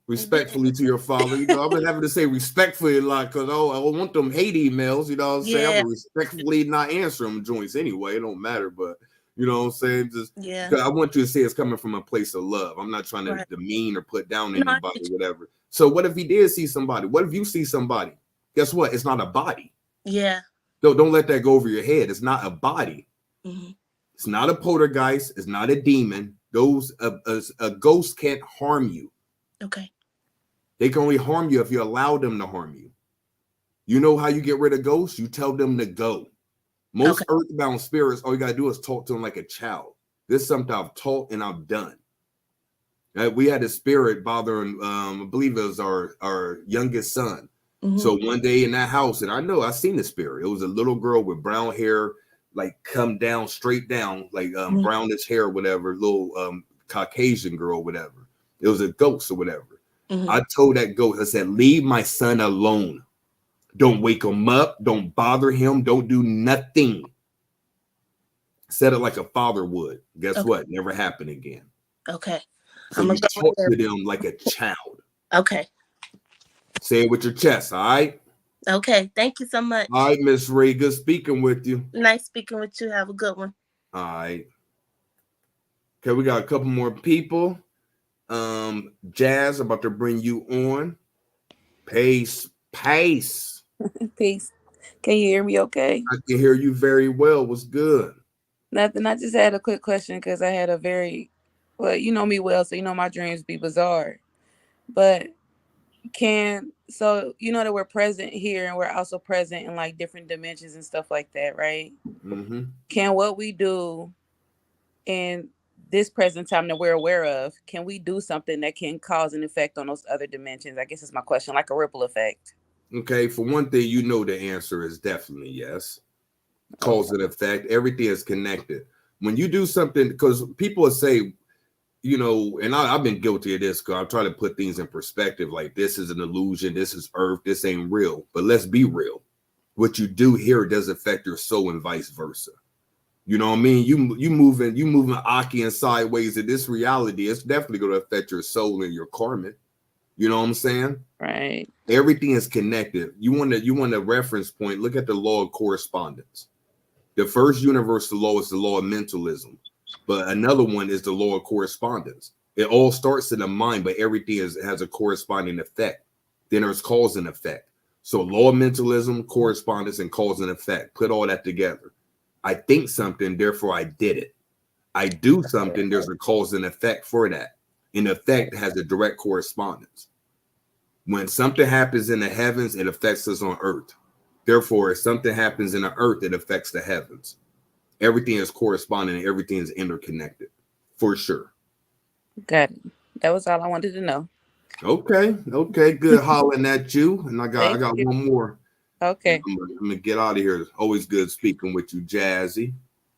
Respectfully to your father. You know, I've been having to say respectfully a lot because I don't want them hate emails, you know what I'm saying? I'm respectfully not answer them joints anyway. It don't matter, but you know what I'm saying? Just I want you to say it's coming from a place of love. I'm not trying to demean or put down anybody or whatever. So what if he did see somebody? What if you see somebody guess what? It's not a body. Yeah. Don't let that go over your head. It's not a body. Mm-hmm. It's not a poltergeist. It's not a demon. Those a ghost can't harm you. Okay. They can only harm you if you allow them to harm you. You know how you get rid of ghosts? You tell them to go. Most earthbound spirits, all you gotta do is talk to them like a child. This is something I've taught and I've done. We had a spirit bothering, I believe it was our youngest son. Mm-hmm. So one day in that house, and I seen the spirit. It was a little girl with brown hair, like come down, straight down, like brownish hair, whatever, little Caucasian girl, whatever. It was a ghost or whatever. Mm-hmm. I told that ghost, I said, leave my son alone. Don't wake him up. Don't bother him. Don't do nothing. Said it like a father would. Guess what? Never happened again. Okay. So you talk to them like a child. Okay. Say it with your chest, all right? Okay. Thank you so much. All right, Miss Ray. Good speaking with you. Nice speaking with you. Have a good one. All right. Okay, we got a couple more people. Jazz, about to bring you on. Pace. Peace. Can you hear me okay? I can hear you very well. What's good? Nothing. I just had a quick question because I had a very, well, you know me well, so you know my dreams be bizarre. But so you know that we're present here and we're also present in like different dimensions and stuff like that, right? Mm-hmm. Can what we do in this present time that we're aware of, can we do something that can cause an effect on those other dimensions? I guess is my question, like a ripple effect. Okay, for one thing, you know the answer is definitely yes. Cause and effect. Everything is connected. When you do something, because people will say, you know, and I've been guilty of this because I'm trying to put things in perspective. Like, this is an illusion. This is Earth. This ain't real. But let's be real. What you do here does affect your soul and vice versa. You know what I mean? You moving Aki and sideways in this reality. It's definitely going to affect your soul and your karma. You know what I'm saying? Right. Everything is connected. You want a reference point. Look at the law of correspondence. The first universal law is the law of mentalism, but another one is the law of correspondence. It all starts in the mind, but everything has a corresponding effect. Then there's cause and effect. So law of mentalism, correspondence, and cause and effect. Put all that together. I think something, therefore I did it. I do something, there's a cause and effect for that. And effect has a direct correspondence. When something happens in the heavens, it affects us on earth. Therefore, if something happens in the earth, it affects the heavens. Everything is corresponding and everything is interconnected, for sure. Got it. That was all I wanted to know. Okay, good hollering at you. And I got one more. Okay. I'm gonna get out of here. It's always good speaking with you, Jazzy.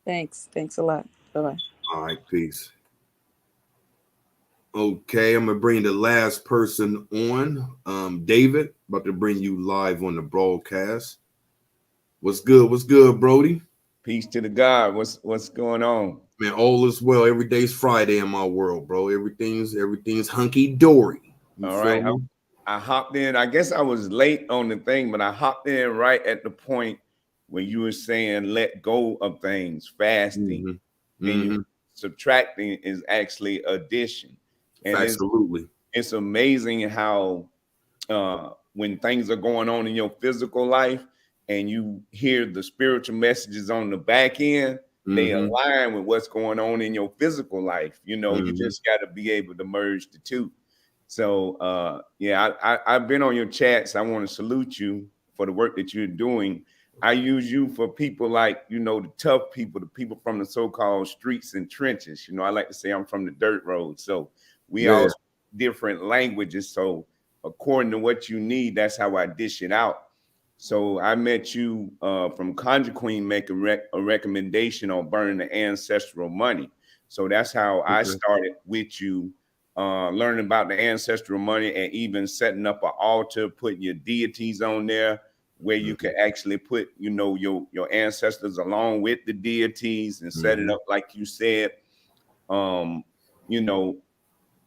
Thanks a lot. Bye-bye. All right, peace. Okay, I'm gonna bring the last person on. David, about to bring you live on the broadcast. What's good, Brody? Peace to the God. What's going on? Man, all is well. Every day's Friday in my world, bro. Everything's hunky dory. All right. I hopped in. I guess I was late on the thing, but I hopped in right at the point when you were saying let go of things, fasting, and subtracting is actually addition. And absolutely, it's amazing how when things are going on in your physical life and you hear the spiritual messages on the back end, they align with what's going on in your physical life. You know, you just got to be able to merge the two. So, I've been on your chats. I want to salute you for the work that you're doing. I use you for people like, you know, the tough people, the people from the so-called streets and trenches. You know, I like to say I'm from the dirt road. So we all speak different languages. So according to what you need, that's how I dish it out. So I met you from Conjure Queen make a recommendation on burning the ancestral money. So that's how I started with you, learning about the ancestral money and even setting up an altar, putting your deities on there where you can actually put, you know, your ancestors along with the deities and set it up like you said. You know,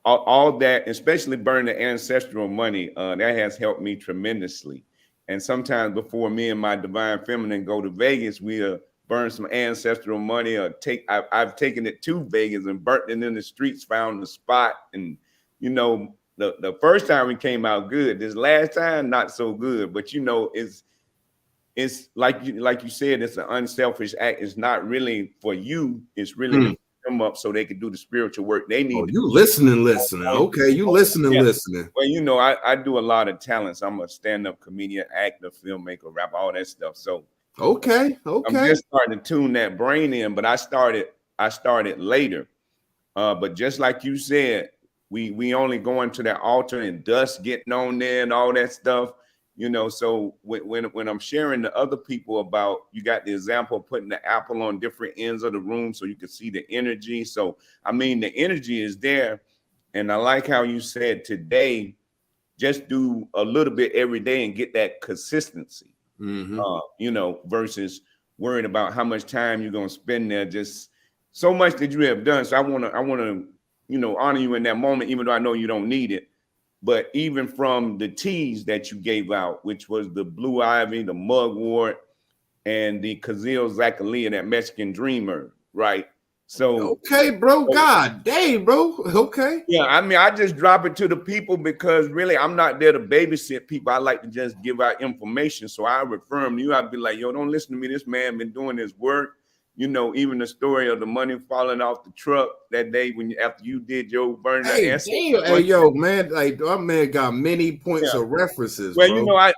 all that, especially burning the ancestral money, that has helped me tremendously. And sometimes before me and my divine feminine go to Vegas, we'll burn some ancestral money or I've taken it to Vegas and burnt it in the streets, found the spot. And, you know, the first time we came out good. This last time, not so good. But it's like you said, it's an unselfish act. It's not really for you. It's really to pick them up so they can do the spiritual work they need. Oh, you listening. Okay, you listening. Well, I do a lot of talents. I'm a stand-up comedian, actor, filmmaker, rapper, all that stuff. So okay. I'm just starting to tune that brain in, but I started later. But just like you said, we only going to that altar and dust getting on there and all that stuff. So when I'm sharing to other people about, you got the example of putting the apple on different ends of the room so you can see the energy. So, I mean, the energy is there. And I like how you said today, just do a little bit every day and get that consistency, versus worrying about how much time you're going to spend there. Just so much that you have done. So I want to, honor you in that moment, even though I know you don't need it. But even from the teas that you gave out, which was the blue ivy, the mugwort, and the Kazil Zakalia, that Mexican dreamer, right? So okay, bro. God dang, bro. Okay. Yeah, I mean, I just drop it to the people because really I'm not there to babysit people. I like to just give out information. So I refer them to you. I'd be like, yo, don't listen to me. This man been doing his work. Even the story of the money falling off the truck that day after you did your burning. Hey, yo, man, like that man got many points of references. Well, bro. I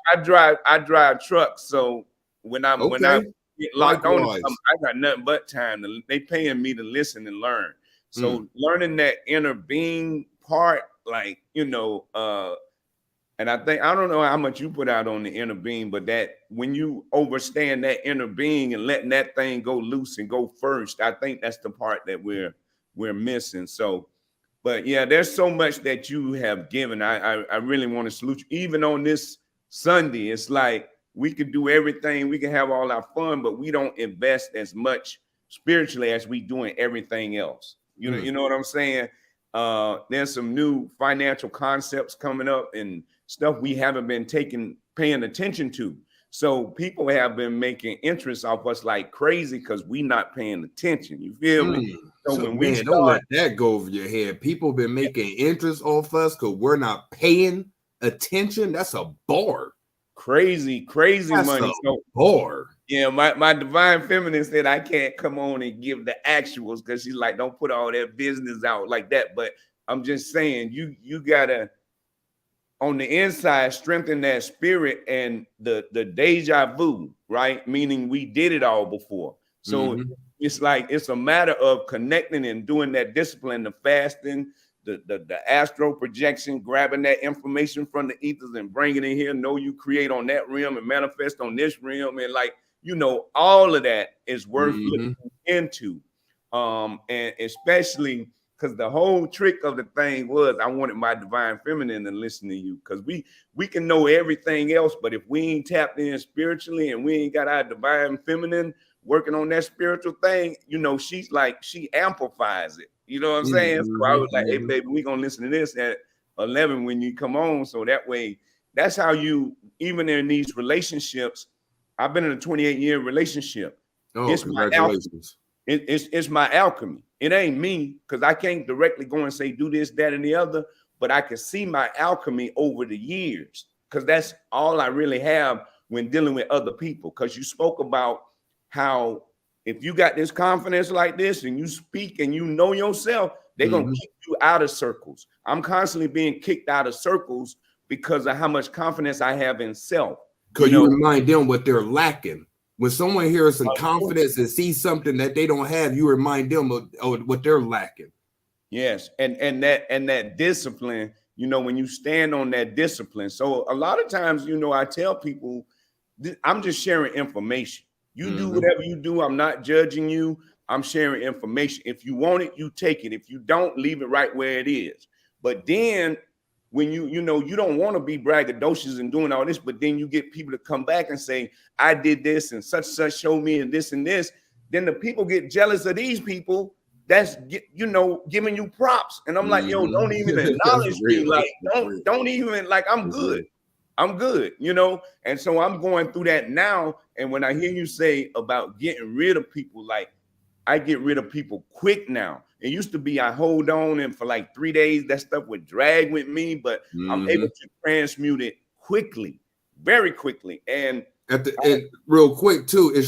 drive trucks, so when I get locked on, I got nothing but time. They paying me to listen and learn. So learning that inner being part, and I don't know how much you put out on the inner being, but that when you understand that inner being and letting that thing go loose and go first, I think that's the part that we're missing. So, but yeah, there's so much that you have given. I really want to salute you. Even on this Sunday, it's like we could do everything, we can have all our fun, but we don't invest as much spiritually as we do in everything else. You know what I'm saying? There's some new financial concepts coming up and stuff we haven't been paying attention to. So people have been making interest off us like crazy because we not paying attention. You feel me? So when we don't let that go over your head. People been making interest off us because we're not paying attention. That's a bar. Crazy That's money. A bar. Yeah, my divine feminine said I can't come on and give the actuals because she's like, don't put all that business out like that. But I'm just saying, you gotta on the inside strengthen that spirit and the deja vu, right? Meaning we did it all before. So it's like it's a matter of connecting and doing that discipline, the fasting, the astral projection, grabbing that information from the ethers and bringing it here. Know you create on that realm and manifest on this realm, and all of that is worth looking into, and especially because the whole trick of the thing was I wanted my divine feminine to listen to you, because we can know everything else, but if we ain't tapped in spiritually and we ain't got our divine feminine working on that spiritual thing, she amplifies it. You know what I'm saying? So I was like, hey, baby, we gonna listen to this at 11 when you come on. So that way, that's how you, even in these relationships, I've been in a 28-year relationship. Oh, it's congratulations. It's my alchemy. It ain't me, because I can't directly go and say do this, that, and the other, but I can see my alchemy over the years, because that's all I really have when dealing with other people. Because you spoke about how if you got this confidence like this and you speak and you know yourself, they're going to kick you out of circles. I'm constantly being kicked out of circles because of how much confidence I have in self. Because you remind them what they're lacking. When someone hears some confidence and sees something that they don't have, you remind them of what they're lacking. Yes, and that discipline, when you stand on that discipline. So a lot of times, I tell people, I'm just sharing information. You do whatever you do. I'm not judging you. I'm sharing information. If you want it, you take it. If you don't, leave it right where it is. But then when you don't want to be braggadocious and doing all this, but then you get people to come back and say, I did this and such showed me and this, then the people get jealous of these people that's giving you props. And I'm like, yo, don't even acknowledge me. Like, don't even, like, I'm good. I'm good, and so I'm going through that now. And when I hear you say about getting rid of people, like, I get rid of people quick now. It used to be I hold on, and for like 3 days, that stuff would drag with me, but I'm able to transmute it quickly, very quickly. And real quick too,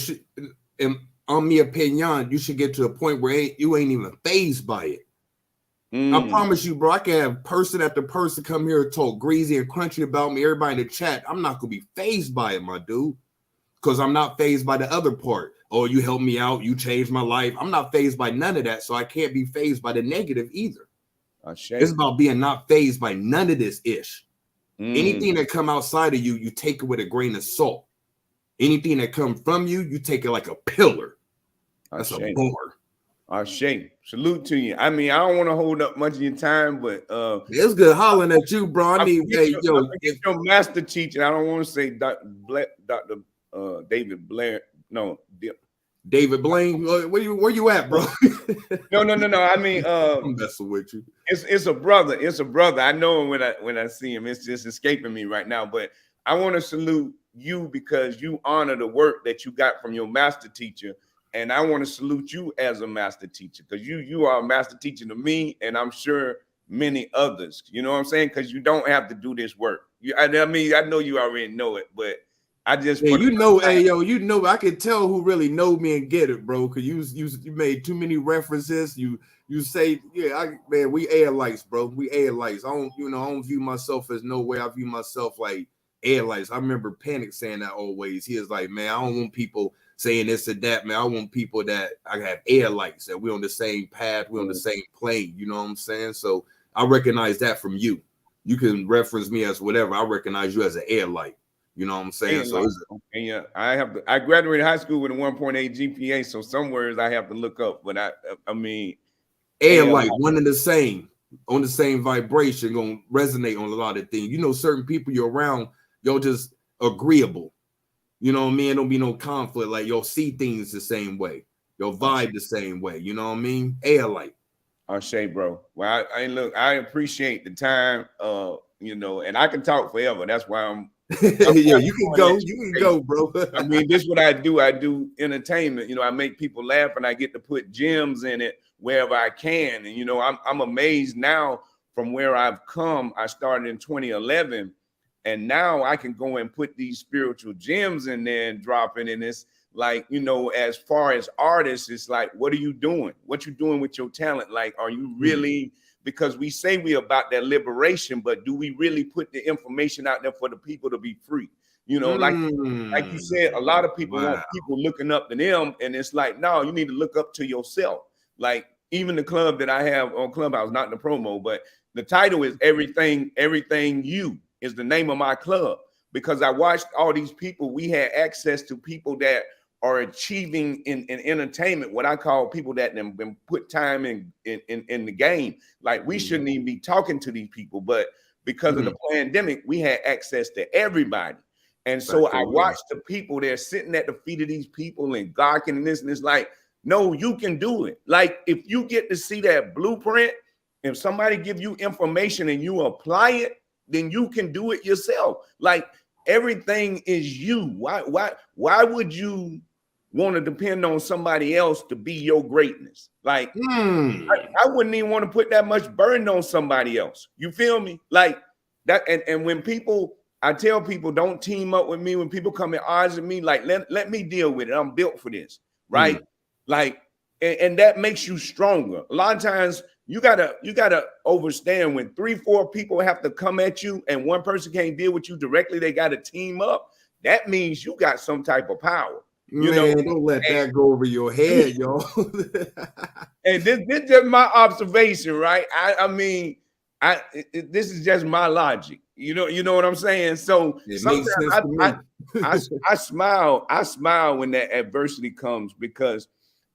in my opinion, you should get to a point where you ain't even fazed by it. I promise you, bro, I can have person after person come here and talk greasy and crunchy about me, everybody in the chat. I'm not gonna be fazed by it, my dude, because I'm not fazed by the other part. Oh, you helped me out, you changed my life. I'm not fazed by none of that, so I can't be fazed by the negative either. It's about being not fazed by none of this ish. Anything that come outside of you, you take it with a grain of salt. Anything that comes from you, you take it like a pillar. That's a bar. Shane, salute to you. I mean, I don't want to hold up much of your time, but it's good hollering at you, bro. I need your master teacher. I don't want to say Dr. David Blair. No, David Blaine. Where you at, bro? No. I mean, I'm messing with you. It's a brother. It's a brother. I know him when I see him. It's just escaping me right now. But I want to salute you because you honor the work that you got from your master teacher. And I want to salute you as a master teacher because you are a master teacher to me, and I'm sure many others. You know what I'm saying? Because you don't have to do this work. I mean, I know you already know it, but I just I can tell who really know me and get it, bro. Because you made too many references. You say, we airlights, bro. We airlights. I don't view myself as no way. I view myself like airlights. I remember Panic saying that always. He is like, man, I don't want people saying this or that, man. I want people that I have airlights, that we're on the same path, we're on the same plane. You know what I'm saying? So I recognize that from you. You can reference me as whatever. I recognize you as an airlight. You know what I'm saying? I graduated high school with a 1.8 GPA, so some words I have to look up. But I mean, airlight, one and the same, on the same vibration, gonna resonate on a lot of things. You know, certain people you're around, you're just agreeable. You know what I mean? Don't be no conflict. Like you'll see things the same way. You'll vibe the same way. You know what I mean? Airlight. Shay, bro. Well, I appreciate the time. And I can talk forever. That's why I'm yeah, you can go. You can go, bro. I mean, this is what I do. I do entertainment. I make people laugh, and I get to put gems in it wherever I can. And I'm amazed now from where I've come. I started in 2011. And now I can go and put these spiritual gems in there and drop it. And it's like, as far as artists, it's like, what are you doing? What you doing with your talent? Like, are you really, because we say we about that liberation, but do we really put the information out there for the people to be free? Like you said, a lot of people want people looking up to them. And it's like, no, you need to look up to yourself. Like even the club that I have on Clubhouse, not the promo, but the title is Everything You. Is the name of my club, because I watched all these people. We had access to people that are achieving in entertainment, what I call people that have been put time in the game. Like we shouldn't even be talking to these people, but because of the pandemic, we had access to everybody. And so I watched the people, they're sitting at the feet of these people and gawking and this, and it's like, no, you can do it. Like if you get to see that blueprint, if somebody give you information and you apply it, then you can do it yourself. Like everything is you. Why would you want to depend on somebody else to be your greatness? Like I wouldn't even want to put that much burden on somebody else. You feel me? Like that. And when I tell people don't team up with me. When people come and argue with me, like let me deal with it. I'm built for this, right? Like, and that makes you stronger. A lot of times you gotta understand when 3-4 people have to come at you and one person can't deal with you directly, they got to team up. That means you got some type of power. Don't let that go over your head, yo. And this is just my observation, right? I mean, this is just my logic. You know what I'm saying? So sometimes I smile when that adversity comes, because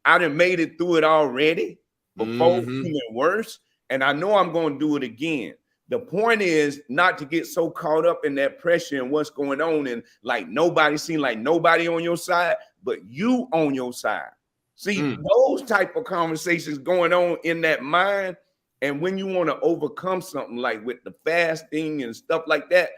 I done made it through it already before, feeling worse, and I know I'm going to do it again. The point is not to get so caught up in that pressure and what's going on, and like nobody on your side, but you on your side. See, those type of conversations going on in that mind, and when you want to overcome something like with the fasting and stuff like that,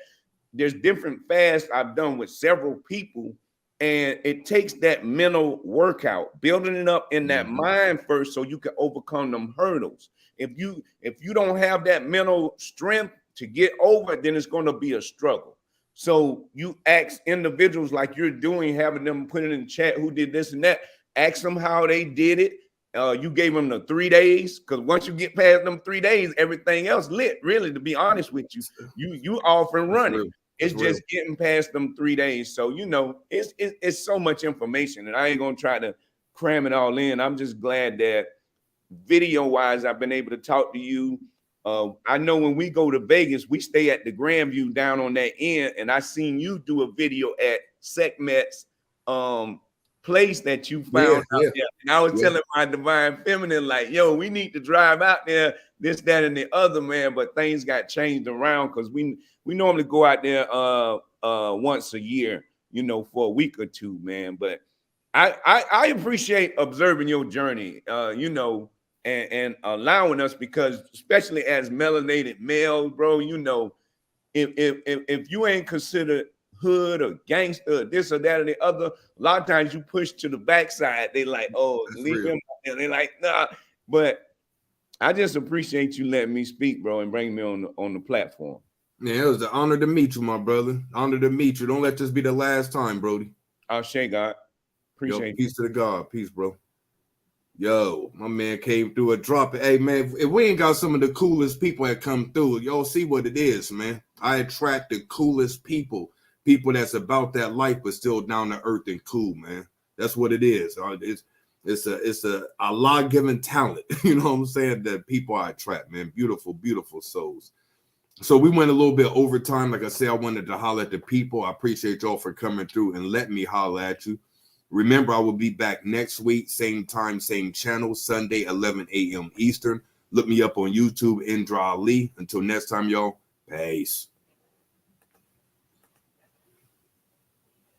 there's different fasts I've done with several people, And it takes that mental workout, building it up in that mind first, so you can overcome them hurdles. If you don't have that mental strength to get over it, then it's going to be a struggle. So you ask individuals like you're doing, having them put it in the chat who did this and that. Ask them how they did it. You gave them the 3 days, because once you get past them 3 days, everything else lit. Really, to be honest with you, you off and running. It's just getting past them 3 days. So, you know, it's so much information, and I ain't gonna try to cram it all in. I'm just glad that video-wise, I've been able to talk to you. I know when we go to Vegas, we stay at the Grandview down on that end, and I seen you do a video at Sekhmet's place that you found out there. And I was telling my divine feminine, like, yo, we need to drive out there, this, that, and the other, man. But things got changed around, because we normally go out there once a year, you know, for a week or two, man. But I appreciate observing your journey, you know, and allowing us, because especially as melanated males, bro, you know, if you ain't considered hood or gangster or this or that or the other, a lot of times you push to the backside. They like, oh, leave him. And they like, nah. But I just appreciate you letting me speak, bro, and bring me on the platform. Yeah, it was an honor to meet you, my brother. Honor to meet you. Don't let this be the last time, Brody. I'll shake God. Appreciate you. Peace to the God. Peace, bro. Yo, my man came through a drop. Hey, man, if we ain't got some of the coolest people that come through, y'all see what it is, man. I attract the coolest people that's about that life, but still down to earth and cool, man. That's what it is. It's a Allah-given talent. You know what I'm saying? That people I attract, man. Beautiful, beautiful souls. So we went a little bit over time. Like I said, I wanted to holler at the people. I appreciate y'all for coming through and letting me holler at you. Remember, I will be back next week, same time, same channel, Sunday, 11 a.m. Eastern. Look me up on YouTube, Indra Ali. Until next time, y'all, peace.